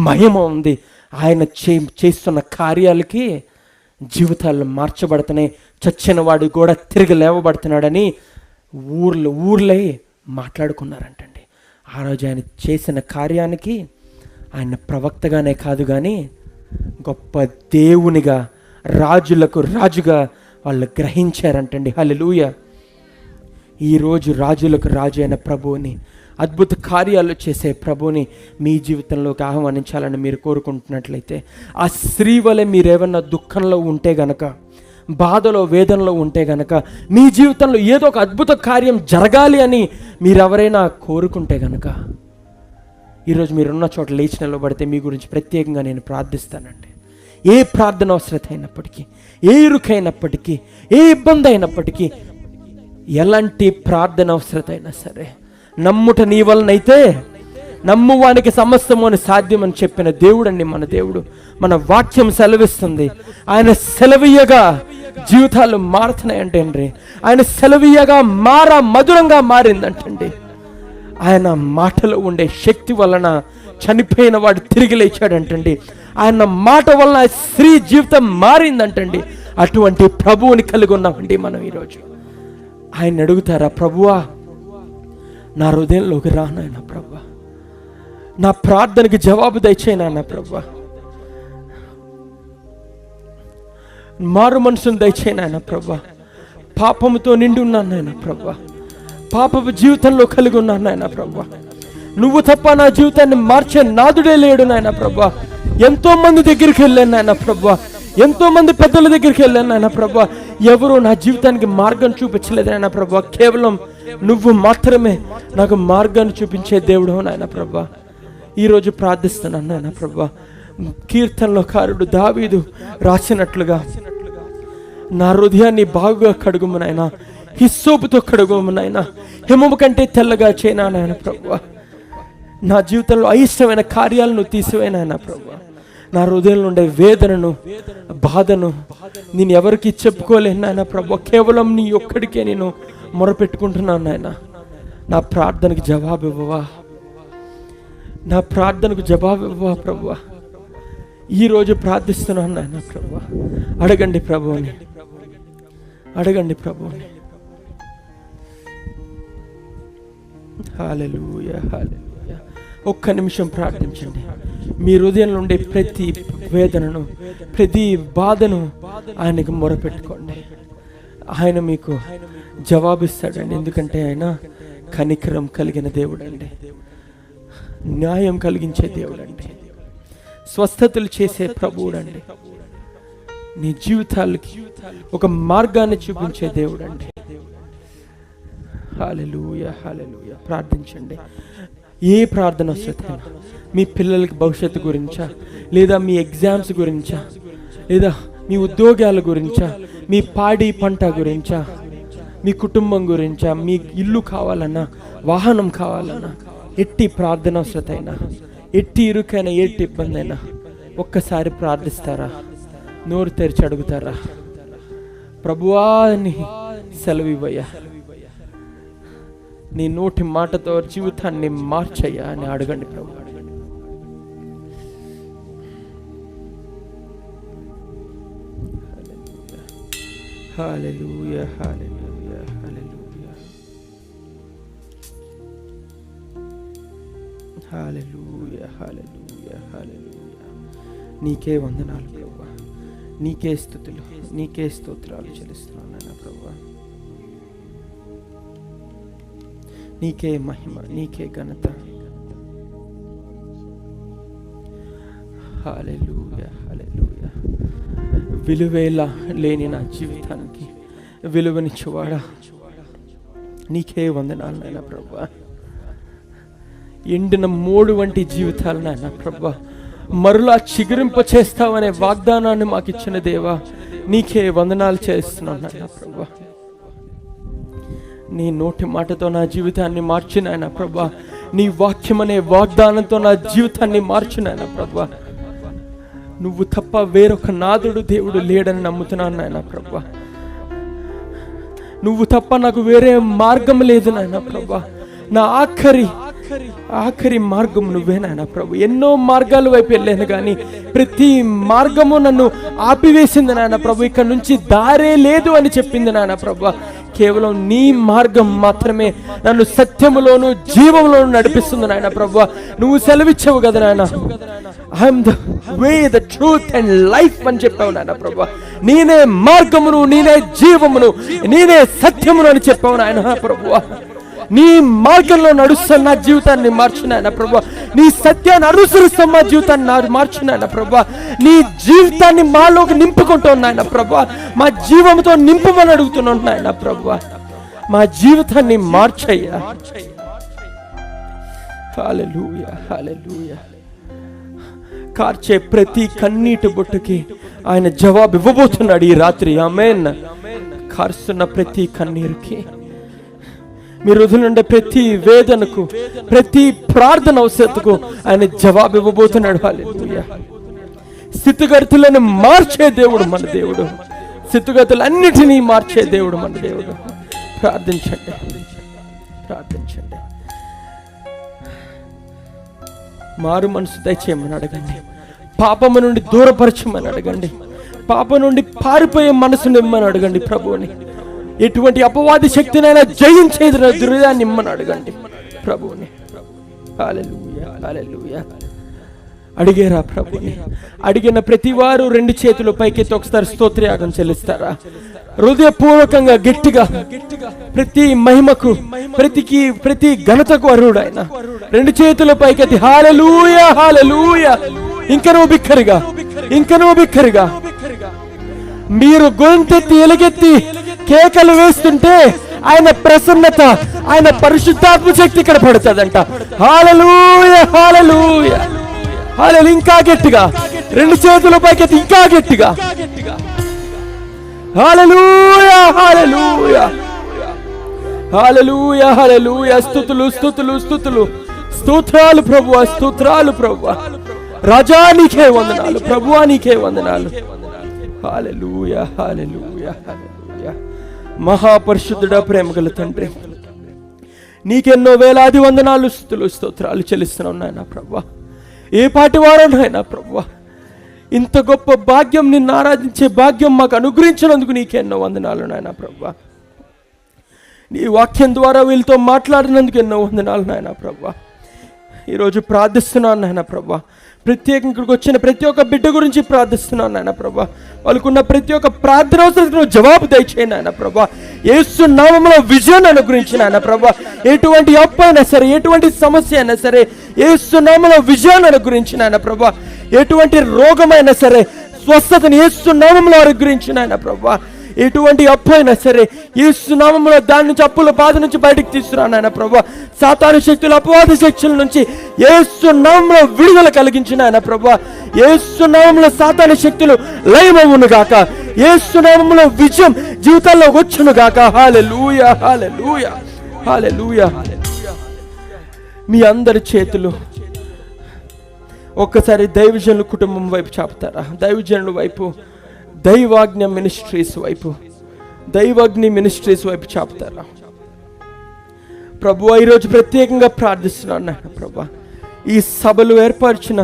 మహిమ ఉంది. ఆయన చేస్తున్న కార్యాలకి జీవితాలు మార్చబడుతున్నాయి. చచ్చిన వాడు కూడా తిరిగి లేవబడుతున్నాడని ఊర్లే మాట్లాడుకున్నారంటండి. ఆ రోజు ఆయన చేసిన కార్యానికి ఆయన ప్రవక్తగానే కాదు కానీ గొప్ప దేవునిగా, రాజులకు రాజుగా వాళ్ళు గ్రహించారంటండి. హల్లెలూయా. ఈరోజు రాజులకు రాజు అయిన ప్రభువుని, అద్భుత కార్యాలు చేసే ప్రభువుని మీ జీవితంలోకి ఆహ్వానించాలని మీరు కోరుకుంటున్నట్లయితే, ఆ స్త్రీ వలె మీరేమన్నా దుఃఖంలో ఉంటే గనక, బాధలో వేదనలో ఉంటే గనక, మీ జీవితంలో ఏదో ఒక అద్భుత కార్యం జరగాలి అని మీరెవరైనా కోరుకుంటే గనక, ఈరోజు మీరున్న చోట లేచి నిలబడితే మీ గురించి ప్రత్యేకంగా నేను ప్రార్థిస్తానండి. ఏ ప్రార్థన అవసరత అయినప్పటికీ, ఏ ఇరుకైనప్పటికీ, ఏ ఇబ్బంది అయినప్పటికీ, ఎలాంటి ప్రార్థన అవసరత అయినా సరే, నమ్ముట నీ వలనైతే నమ్మువానికి సమస్తము అని సాధ్యమని చెప్పిన దేవుడండి మన దేవుడు. మన వాక్యం సెలవిస్తుంది. ఆయన సెలవీయగా జీవితాలు మారుతున్నాయంటే అండి, ఆయన సెలవీయగా మధురంగా మారిందంటండి. ఆయన మాటలో ఉండే శక్తి వలన చనిపోయిన వాడు తిరిగి లేచాడంటండి. ఆయన మాట వలన స్త్రీ జీవితం మారిందంటండి. అటువంటి ప్రభువుని కలిగి ఉన్నామండి మనం ఈరోజు. ఆయన అడుగుతారా, ప్రభువా నా హృదయంలోకి రా నాయన ప్రభువా, నా ప్రార్థనకి జవాబు దయచేయి నాయన ప్రభువా, మారు మనసును దయచేయి నాయన ప్రభువా, పాపముతో నిండి ఉన్నాను నాయన ప్రభువా, పాపపు జీవితంలో కలిగి ఉన్నాను నాయన ప్రభువా, నువ్వు తప్ప నా జీవితాన్ని మార్చే నాదుడే లేడు నాయన ప్రభువా. ఎంతో మంది దగ్గరికి వెళ్ళాను నాయన ప్రభువా, ఎంతో మంది పెద్దల దగ్గరికి వెళ్ళాను నాయన ప్రభువా, ఎవరు నా జీవితానికి మార్గం చూపించలేదు నాయన ప్రభువా. కేవలం నువ్వు మాత్రమే నాకు మార్గాన్ని చూపించే దేవుడు నాయన ప్రభువా. ఈరోజు ప్రార్థిస్తున్నాను నాయన ప్రభువా, కీర్తనలో కారుడు దావీదు రాసినట్లుగా నా హృదయాన్ని బాగుగా కడుగుము నాయనా, హిస్సోపుతో కడుగుము నాయనా, హిమము కంటే తెల్లగా చేయనా నాయన ప్రభువా. నా జీవితంలో అయిష్టమైన కార్యాలను తీసివేయనా ప్రభువా. నా హృదయంలో ఉండే వేదనను, బాధను నేను ఎవరికి చెప్పుకోలేను నాయన ప్రభువా. కేవలం నీ ఒక్కడికే నేను మొరపెట్టుకుంటున్నాను నాయన. నా ప్రార్థనకు జవాబు ఇవ్వవా, నా ప్రార్థనకు జవాబు ఇవ్వవా ప్రభువా. ఈరోజు ప్రార్థిస్తున్నాను నాయన ప్రభువా. అడగండి ప్రభువుని, అడగండి ప్రభువుని. హల్లెలూయా, హల్లెలూయా. ఒక్క నిమిషం ప్రార్థించండి. మీ హృదయంలో ఉండే ప్రతి వేదనను, ప్రతి బాధను ఆయనకు మొరపెట్టుకోండి. ఆయన మీకు జవాబిస్తాడండి. ఎందుకంటే ఆయన కనికరం కలిగిన దేవుడు అండి, న్యాయం కలిగించే దేవుడు అండి, స్వస్థతలు చేసే ప్రభువుడు అండి, నీ జీవితాలకి ఒక మార్గాన్ని చూపించే దేవుడు అండి. హల్లెలూయా, హల్లెలూయా. ప్రార్థించండి. ఏ ప్రార్థన వస్తుందైనా, మీ పిల్లలకి భవిష్యత్తు గురించా, లేదా మీ ఎగ్జామ్స్ గురించా, లేదా మీ ఉద్యోగాల గురించా, మీ పాడి పంట గురించా, మీ కుటుంబం గురించా, మీ ఇల్లు కావాలన్నా, వాహనం కావాలన్నా, ఎట్టి ప్రార్థన అవసరతైనా, ఎట్టి ఇరుకైనా, ఎట్టి ఇబ్బంది అయినా ఒక్కసారి ప్రార్థిస్తారా? నోరు తెరిచి అడుగుతారా? ప్రభువా అని సెలవివ్వయ్యా, నీ నోటి మాటతో జీవితాన్ని మార్చయ్యా అని అడగండి ప్రభు. హల్లెలూయా, హల్లెలూయా, హల్లెలూయా, హల్లెలూయా, హల్లెలూయా, హల్లెలూయా. నీకే వందనాలు ప్రభువా, నీకే స్తుతులు, నీకే స్తోత్రాలు చెల్లిస్తున్నాను నాయనా ప్రభువా. నీకే మహిమ, నీకే ఘనత. హల్లెలూయా, హల్లెలూయా. విలువేలా లేని నా జీవితానికి విలువనిచ్చేవాడా, నీకే వందనాలు నాయనా ప్రభువా. ఎండిన మోడు వంటి జీవితాలు నాయనా ప్రభువా, మరలా చిగురింప చేస్తావనే వాగ్దానాన్ని మాకు ఇచ్చిన దేవా, నీకే వందనాలు చేస్తున్నాను నాయనా ప్రభువా. నీ నోటి మాటతో నా జీవితాన్ని మార్చినాయన ప్రభా, నీ వాక్యం అనే వాగ్దానంతో నా జీవితాన్ని మార్చినాయన ప్రభా. నువ్వు తప్ప వేరొక నాదుడు దేవుడు లేడని నమ్ముతున్నాను నాయన ప్రభువా. నువ్వు తప్ప నాకు వేరే మార్గం లేదు నాయన ప్రభువా. నా ఆఖరి మార్గం నువ్వే నాయన ప్రభు. ఎన్నో మార్గాల వైపు వెళ్ళాను కానీ ప్రతి మార్గము నన్ను ఆపివేసింది నాయన ప్రభు. ఇక్కడ నుంచి దారే లేదు అని చెప్పింది నాయన ప్రభు. కేవలం నీ మార్గం మాత్రమే నన్ను సత్యములోను జీవంలోను నడిపిస్తుంది నాయన ప్రభు. నువ్వు సెలవిచ్చావు కదా నాయన, I'm the way, the truth and life అని చెప్పావు నాయన ప్రభు. నేనే మార్గమును, నేనే జీవమును, నేనే సత్యమును అని చెప్పావు నాయన ప్రభు. నీ మార్గంలో నడుస్తున్న నా జీవితాన్ని మార్చునాయన ప్రభు. నీ సత్యాన్ని అనుసరిస్తున్న మా జీవితాన్ని మార్చునాయన ప్రభు. నీ జీవితాన్ని మాలోకి నింపుకుంటూ నాయన ప్రభు. మా జీవంతో నింపమని అడుగుతున్నాను నాయన ప్రభు. మా జీవితాన్ని మార్చయ్యా. హల్లెలూయా, హల్లెలూయా. కార్చే ప్రతి కన్నీటి బొట్టుకి ఆయన జవాబు ఇవ్వబోతున్నాడు ఈ రాత్రి. ఆమేన్. కార్స్తున్న ప్రతి కన్నీరుకి, మీ హృదయం నుండి ప్రతి వేదనకు, ప్రతి ప్రార్థన అవసరతకు ఆయన జవాబు ఇవ్వబోతున్నాడు. హల్లెలూయా. స్థితిగతులను మార్చే దేవుడు మన దేవుడు. స్థితిగతులన్నిటినీ మార్చే దేవుడు మన దేవుడు. ప్రార్థించండి, ప్రార్థించండి. మారు మనసు దయచేయమని అడగండి. పాపము నుండి దూరపరచమని అడగండి. పాపం నుండి పారిపోయే మనసుని ఇమ్మని అడగండి ప్రభువుని. ఎటువంటి అపవాది శక్తినైనా జయించేది దుర్యాన్ని ఇమ్మని అడగండి ప్రభువుని. హల్లెలూయా, హల్లెలూయా. అడిగేరా ప్రభుని. అడిగిన ప్రతి వారు 2 చేతులు పైకెత్తి ఒకసారి స్తోత్రయాగం చెల్లిస్తారా? హృదయపూర్వకంగా గట్టిగా ప్రతి మహిమకు, ప్రతి ఘనతకు అర్హుడు ఆయన. 2 చేతుల పైకెత్తి హల్లెలూయా, హల్లెలూయా. ఇంకనూ బిక్కరిగా మీరు గొంతెత్తి ఎలుగెత్తి కేకలు వేస్తుంటే ఆయన ప్రసన్నత, ఆయన పరిశుద్ధాత్మ శక్తి ఇక్కడ పడుతుందంట. హల్లెలూయా, హల్లెలూయా, హల్లెలూయా. ఇంకా గట్టిగా 2 చేతుల పైకెత్తి ఇంకా గట్టిగా హల్లెలూయా, హల్లెలూయా, హల్లెలూయా, హల్లెలూయా. స్తుతులు, స్తుతులు, స్తుతులు, స్తోత్రాలు ప్రభువా, స్తోత్రాలు ప్రభువా. రాజా నీకే వందనాలు, ప్రభువా నీకే వందనాలు. హల్లెలూయా, హల్లెలూయా, హల్లెలూయా. మహాపరిశుద్ధుడా, ప్రేమగల తండ్రి, నీకెన్నో వేలాది వందనాలు, స్తుతులు, స్తోత్రాలు చెల్లిస్తున్నాం నాయన ప్రభువా. ఏ పాటి వారో నాయన ప్రభువా, ఇంత గొప్ప భాగ్యం, నిన్ను ఆరాధించే భాగ్యం మాకు అనుగ్రహించినందుకు నీకెన్నో వందనాలు నాయన ప్రభువా. నీ వాక్యం ద్వారా వీళ్ళతో మాట్లాడినందుకు ఎన్నో వందనాలు నాయన ప్రభువా. ఈరోజు ప్రార్థిస్తున్నాను నాయన ప్రభువా. ప్రత్యేకంగా ఇక్కడికి వచ్చిన ప్రతి ఒక్క బిడ్డ గురించి ప్రార్థిస్తున్నాను నాయన ప్రభా. వాళ్ళకున్న ప్రతి ఒక్క ప్రార్థన అవసరం జవాబు దయచేయండి నాయన ప్రభా. యేసు నామములో విజయాన్ని అనుగ్రహించి నాయన ప్రభా. ఎటువంటి అప్పు అయినా సరే, ఎటువంటి సమస్య అయినా సరే, యేసు నామములో విజయాన్ని అనుగ్రహించి నాయన ప్రభా. ఎటువంటి రోగమైనా సరే స్వస్థతని యేసు నామములో అనుగ్రహించి నాయన ప్రభా. ఎటువంటి అప్పు అయినా సరే యేసు నామములో దాని నుంచి, అప్పుల బాధ నుంచి బయటికి తీసుకురాను నాయన ప్రభా. సాతాను శక్తులు, అపవాద శక్తుల నుంచి యేసు నామములో విడుదల కలిగించిన ఆయన ప్రభా. యేసు నామములో సాతాను శక్తులు లయమవును గాక. యేసు నామములో విజయం జీవితాల్లో వచ్చును గాక. హల్లెలూయా, హల్లెలూయా, హల్లెలూయా. మీ అందరి చేతులు ఒక్కసారి దైవజనుల కుటుంబం వైపు చాపుతారా? దైవజనుల వైపు, దైవాజ్ఞ మినిస్ట్రీస్ వైపు, దైవాగ్ని మినిస్ట్రీస్ వైపు చాపుతారా? ప్రభువా, ఈరోజు ప్రత్యేకంగా ప్రార్థిస్తున్నాను నాయన ప్రభువా. ఈ సభలు ఏర్పరిచిన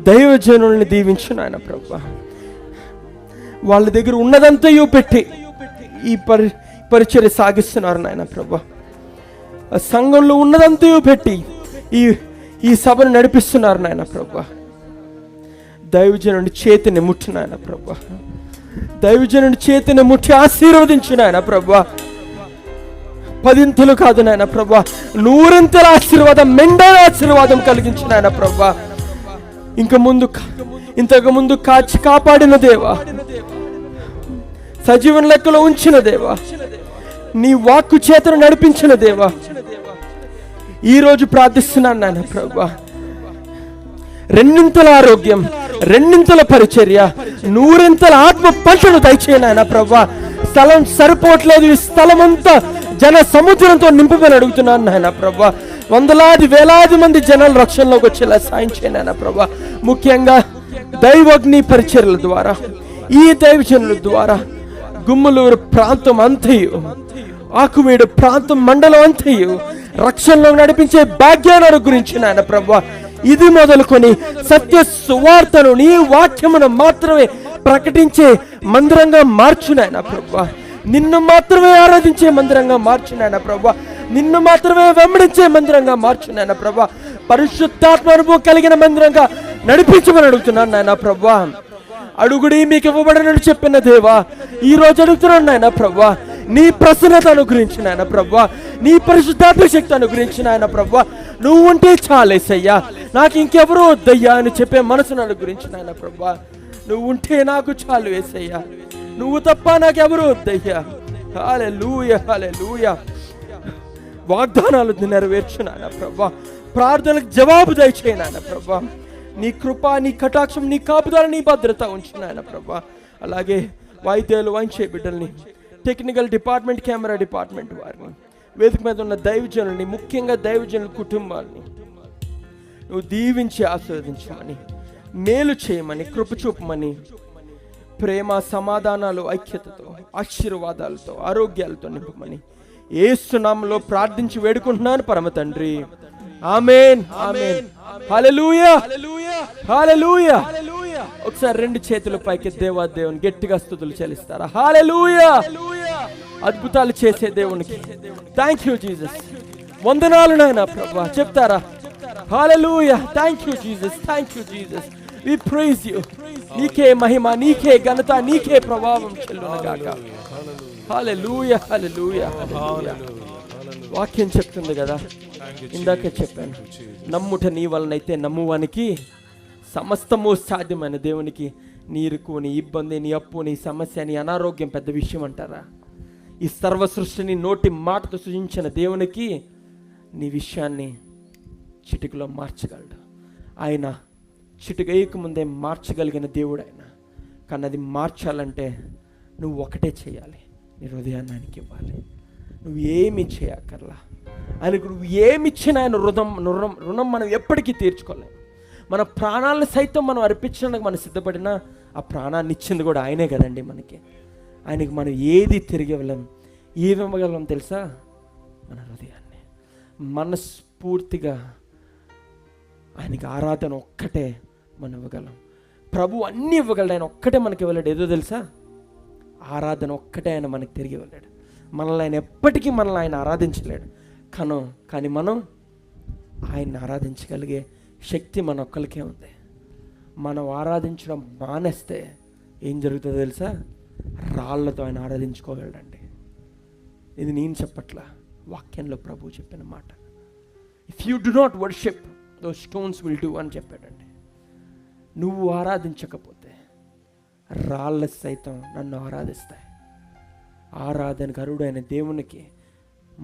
దైవజనుల్ని దీవించు నాయన ప్రభువా. వాళ్ళ దగ్గర ఉన్నదంతయు పెట్టి ఈ పరిచర్య సాగిస్తున్నారు నాయన ప్రభువా. సంఘంలో ఉన్నదంతయు పెట్టి ఈ సభను నడిపిస్తున్నారు నాయన ప్రభువా. దైవజనుడి చేతిని ముట్టు నాయన ప్రభువా. దైవజనుడి చేతిని ముట్టి ఆశీర్వదించు నాయన ప్రభువా. 10 కాదు నాయన ప్రభువా, 100 ఆశీర్వాదం, మెండైన ఆశీర్వాదం కలిగించు నాయన ప్రభువా. ఇంతకు ముందు కాచి కాపాడిన దేవా, సజీవన లెక్కలో ఉంచిన దేవా, నీ వాక్కు చేతను నడిపించిన దేవా, ఈరోజు ప్రార్థిస్తున్నాను నాయన ప్రభువా. 2 ఆరోగ్యం, 2 పరిచర్య, 100 ఆత్మ పంటను దయచేయను ఆయన ప్రభా. స్థలం సరిపోవట్లేదు, ఈ స్థలం అంతా జన సముద్రంతో నింపమని అడుగుతున్నాను నాయన ప్రభా. వందలాది వేలాది మంది జనాలు రక్షణలోకి వచ్చేలా సాయం చేయను ఆయన ప్రభా. ముఖ్యంగా దైవగ్ని పరిచర్ల ద్వారా, ఈ దైవజనుల ద్వారా గుమ్మలూరు ప్రాంతం అంతయు, ఆకువీడు ప్రాంతం మండలం అంతయు రక్షణలో నడిపించే భాగ్యాన్ని గురించి నాయన ప్రభువా, ఇది మొదలుకొని సత్య సువార్తను, నీ వాక్యమును మాత్రమే ప్రకటించే మందిరంగా మార్చునాయన ప్రభువా. నిన్ను మాత్రమే ఆరాధించే మందిరంగా మార్చునాయన ప్రభువా. నిన్ను మాత్రమే వెంబడించే మందిరంగా మార్చునాయన ప్రభువా. పరిశుద్ధాత్మ అనుభవం కలిగిన మందిరంగా నడిపించమని అడుగుతున్నాను నాయన ప్రభువా. అడుగుడి మీకు ఇవ్వబడనని చెప్పిన దేవా, ఈ రోజు అడుగుతున్నాను నాయన ప్రభువా, నీ ప్రసన్నత అనుగ్రహించిన ఆయన ప్రభువా, నీ పరిశుద్ధాత్మ శక్తి అనుగ్రహించిన ఆయన ప్రభువా. నువ్వు ఉంటే చాలేసయ్యా, నాకు ఇంకెవరూ వద్దయ్యా అని చెప్పే మనసును అనుగ్రహించిన ఆయన ప్రభువా. నువ్వు ఉంటే నాకు చాలు యేసయ్యా, నువ్వు తప్ప నాకెవరూ వద్దయ్యా. హల్లెలూయా, హల్లెలూయా. వాగ్దానాలు నెరవేర్చు నాయన ప్రభువా, ప్రార్థనలకు జవాబు దయచేయి నాయన ప్రభువా. నీ కృప, నీ కటాక్షం, నీ కాపుదల, నీ భద్రత ఉంచు నాయన ప్రభువా. అలాగే వాయిద్యాలు వాయించే బిడ్డల్ని, టెక్నికల్ డిపార్ట్మెంట్, కెమెరా డిపార్ట్మెంట్ వారిని, వేదిక మీద ఉన్న దైవజనుల్ని, ముఖ్యంగా దైవజనుల కుటుంబాలని నువ్వు దీవించి ఆశీర్వదించమని, మేలు చేయమని, కృప చూపమని, ప్రేమ, సమాధానాలు, ఐక్యతతో, ఆశీర్వాదాలతో, ఆరోగ్యాలతో నింపమని యేసు నామములో ప్రార్థించి వేడుకుంటున్నాను పరమ తండ్రి. ఆమేన్, ఆమేన్. హల్లెలూయా, హల్లెలూయా. ఒకసారి రెండు చేతుల పైకి దేవుని గట్టిగా స్తుతులు చెల్లిస్తారా? హల్లెలూయా. అద్భుతాలు చేసే దేవునికి థాంక్యూ జీసస్. వందనాలు నాయనా ప్రభువా చెప్తారా? Hallelujah. Thank you Jesus, thank you Jesus. We praise you. నీకే మహిమ, నీకే ఘనత, నీకే ప్రభావం చెల్లును గాక. హల్లెలూయా, హల్లెలూయా, హల్లెలూయా. వాక్యం చెప్తుంది కదా, ఇందాకే చెప్పాను, నమ్ముట నీ వలనైతే నమ్మువానికి సమస్తము సాధ్యమైన దేవునికి నీరుకు, నీ ఇబ్బంది, నీ అప్పు, నీ సమస్య, నీ అనారోగ్యం పెద్ద విషయం అంటారా? ఈ సర్వ సృష్టిని నోటి మాటతో సృజించిన దేవునికి నీ విషయాన్ని చిటికలో మార్చగలడు. ఆయన చిటిక వేయకముందే మార్చగలిగిన దేవుడు ఆయన. కానీ అది మార్చాలంటే నువ్వు ఒకటే చేయాలి, నీ హృదయాన్ని ఆయనకి ఇవ్వాలి. నువ్వు ఏమి చేయక్కర్లా. ఆయనకు నువ్వు ఏమి ఇచ్చినా ఆయన రుణం మనం ఎప్పటికీ తీర్చుకోలేము. మన ప్రాణాలను సైతం మనం అర్పించడానికి మనం సిద్ధపడినా ఆ ప్రాణాన్ని ఇచ్చింది కూడా ఆయనే కదండి మనకి. ఆయనకి మనం ఏది తిరిగి ఇవ్వలేం. ఏమి ఇవ్వగలం తెలుసా? మన హృదయాన్ని మనస్ఫూర్తిగా ఆయనకి ఆరాధన ఒక్కటే మనం ఇవ్వగలం. ప్రభు అన్నీ ఇవ్వగలడు, ఆయన ఒక్కటే మనకి ఇవ్వలేడు. ఏదో తెలుసా? ఆరాధన ఒక్కటే ఆయన మనకి తిరిగి ఇవ్వలేడు. మనల్ని ఆయన ఎప్పటికీ మనల్ని ఆయన ఆరాధించలేడు. కానీ మనం ఆయన్ని ఆరాధించగలిగే శక్తి మన ఒక్కరికే ఉంది. మనం ఆరాధించడం మానేస్తే ఏం జరుగుతుందో తెలుసా? రాళ్లతో ఆయన ఆరాధించుకోగలడండి. ఇది నేను చెప్పట్లా, వాక్యంలో ప్రభు చెప్పిన మాట. If you do not worship those stones will do అని చెప్పాడండి. నువ్వు ఆరాధించకపోతే రాళ్ళ సైతం నన్ను ఆరాధిస్తాయి. ఆరాధనకు అరుడైన దేవునికి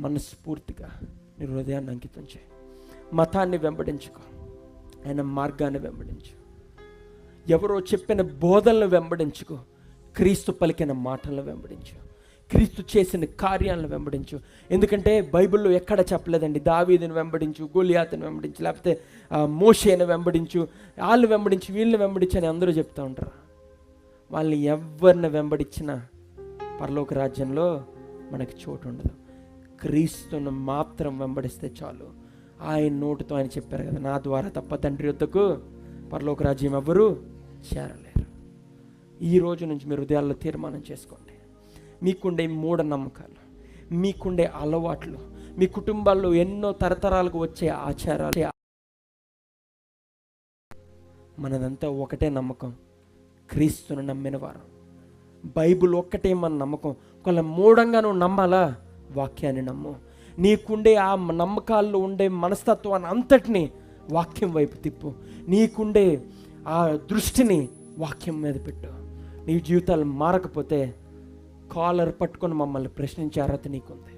మనస్ఫూర్తిగా నీ హృదయాన్ని అంకితం చేయి. మతాన్ని వెంబడించుకో, ఆయన మార్గాన్ని వెంబడించు. ఎవరో చెప్పిన బోధనలు వెంబడించుకో, క్రీస్తు పలికిన మాటలను వెంబడించు, క్రీస్తు చేసిన కార్యాలను వెంబడించు. ఎందుకంటే బైబిల్లో ఎక్కడ చెప్పలేదండి దావీదుని వెంబడించు, గొలియాతుని వెంబడించు, లేకపోతే మోషేని వెంబడించు, వాళ్ళు వెంబడించు, వీళ్ళని వెంబడించు అని అందరూ చెప్తూ ఉంటారు. వాళ్ళని ఎవరిని వెంబడించినా పరలోక రాజ్యంలో మనకి చోటు ఉండదు. క్రీస్తును మాత్రం వెంబడిస్తే చాలు. ఆయన నోటితో ఆయన చెప్పారు కదా, నా ద్వారా తప్ప తండ్రి యొద్దకు పరలోక రాజ్యం ఎవ్వరూ చేరలేరు. ఈ రోజు నుంచి మీరు హృదయాల్లో తీర్మానం చేసుకోండి. మీకుండే మూఢనమ్మకాలు, మీకుండే అలవాట్లు, మీ కుటుంబాల్లో ఎన్నో తరతరాలకు వచ్చే ఆచారాలు, మనదంతా ఒకటే నమ్మకం, క్రీస్తును నమ్మిన వారు. బైబిల్ ఒక్కటే మన నమ్మకం. ఒకవేళ మూఢంగా నువ్వు నమ్మాలా, వాక్యాన్ని నమ్ము. నీకుండే ఆ నమ్మకాల్లో ఉండే మనస్తత్వాన్ని అంతటినీ వాక్యం వైపు తిప్పు. నీకుండే ఆ దృష్టిని వాక్యం మీద పెట్టు. నీ జీవితాలు మారకపోతే కాలర్ పట్టుకొని మమ్మల్ని ప్రశ్నించే అర్హత నీకుంది.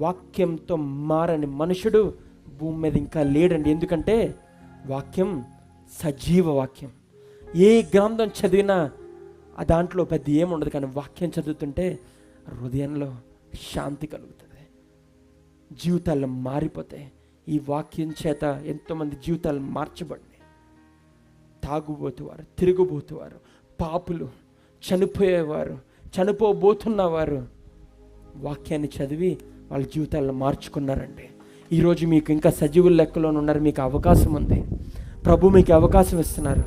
వాక్యంతో మారని మనుషుడు భూమి మీద ఇంకా లేడండి. ఎందుకంటే వాక్యం సజీవ వాక్యం. ఏ గ్రంథం చదివినా ఆ దాంట్లో పెద్ద ఏముండదు, కానీ వాక్యం చదువుతుంటే హృదయంలో శాంతి కలుగుతుంది, జీవితాలు మారిపోతాయి. ఈ వాక్యం చేత ఎంతోమంది జీవితాలు మార్చబడినాయి. తాగుబోతువారు, తిరుగుబోతువారు, పాపులు, చనిపోయేవారు, చనిపోబోతున్నవారు వాక్యాన్ని చదివి వాళ్ళ జీవితాలను మార్చుకున్నారండి. ఈరోజు మీకు ఇంకా సజీవుల లెక్కలో ఉన్నారు. మీకు అవకాశం ఉంది. ప్రభు మీకు అవకాశం ఇస్తున్నారు.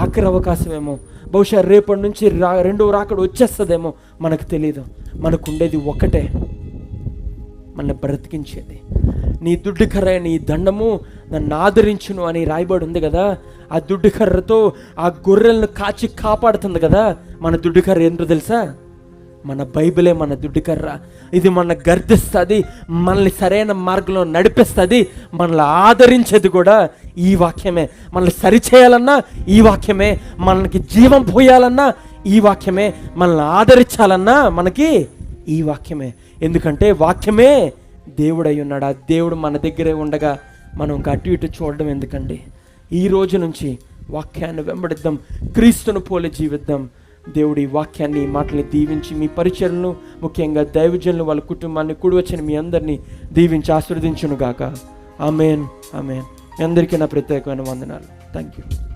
ఆఖరి అవకాశం ఏమో, బహుశా రేపటి నుంచి రెండో రాకడ వచ్చేస్తుందేమో, మనకు తెలియదు. మనకు ఉండేది ఒకటే, మన బ్రతికించేది. నీ దుడ్డు కర్ర, నీ దండము నన్ను ఆదరించును అని రాయబడి ఉంది కదా. ఆ దుడ్డు కర్రతో ఆ గొర్రెలను కాచి కాపాడుతుంది కదా. మన దుడ్డు కర్ర ఏంటో తెలుసా? మన బైబిలే మన దుడ్డు కర్ర. ఇది మన గర్దిస్తుంది, మనల్ని సరైన మార్గంలో నడిపిస్తుంది. మనల్ని ఆదరించేది కూడా ఈ వాక్యమే. మనల్ని సరిచేయాలన్నా ఈ వాక్యమే, మనకి జీవం పోయాలన్నా ఈ వాక్యమే, మనల్ని ఆదరించాలన్నా మనకి ఈ వాక్యమే. ఎందుకంటే వాక్యమే దేవుడు అయి ఉన్నాడు. ఆ దేవుడు మన దగ్గరే ఉండగా మనం ఇంకా అటు ఇటు చూడడం ఎందుకండి? ఈ రోజు నుంచి వాక్యాన్ని వెంబడిద్దాం, క్రీస్తును పోలి జీవిద్దాం. దేవుడి వాక్యాన్ని, ఈ మాటల్ని దీవించి మీ పరిచర్లను, ముఖ్యంగా దైవజనులు, వాళ్ళ కుటుంబాన్ని, కూడి వచ్చిన మీ అందరినీ దీవించి ఆశీర్వదించును గాక. ఆమేన్, ఆమేన్. మీ అందరికీ నా ప్రత్యేకమైన వందనాలు. Thank you.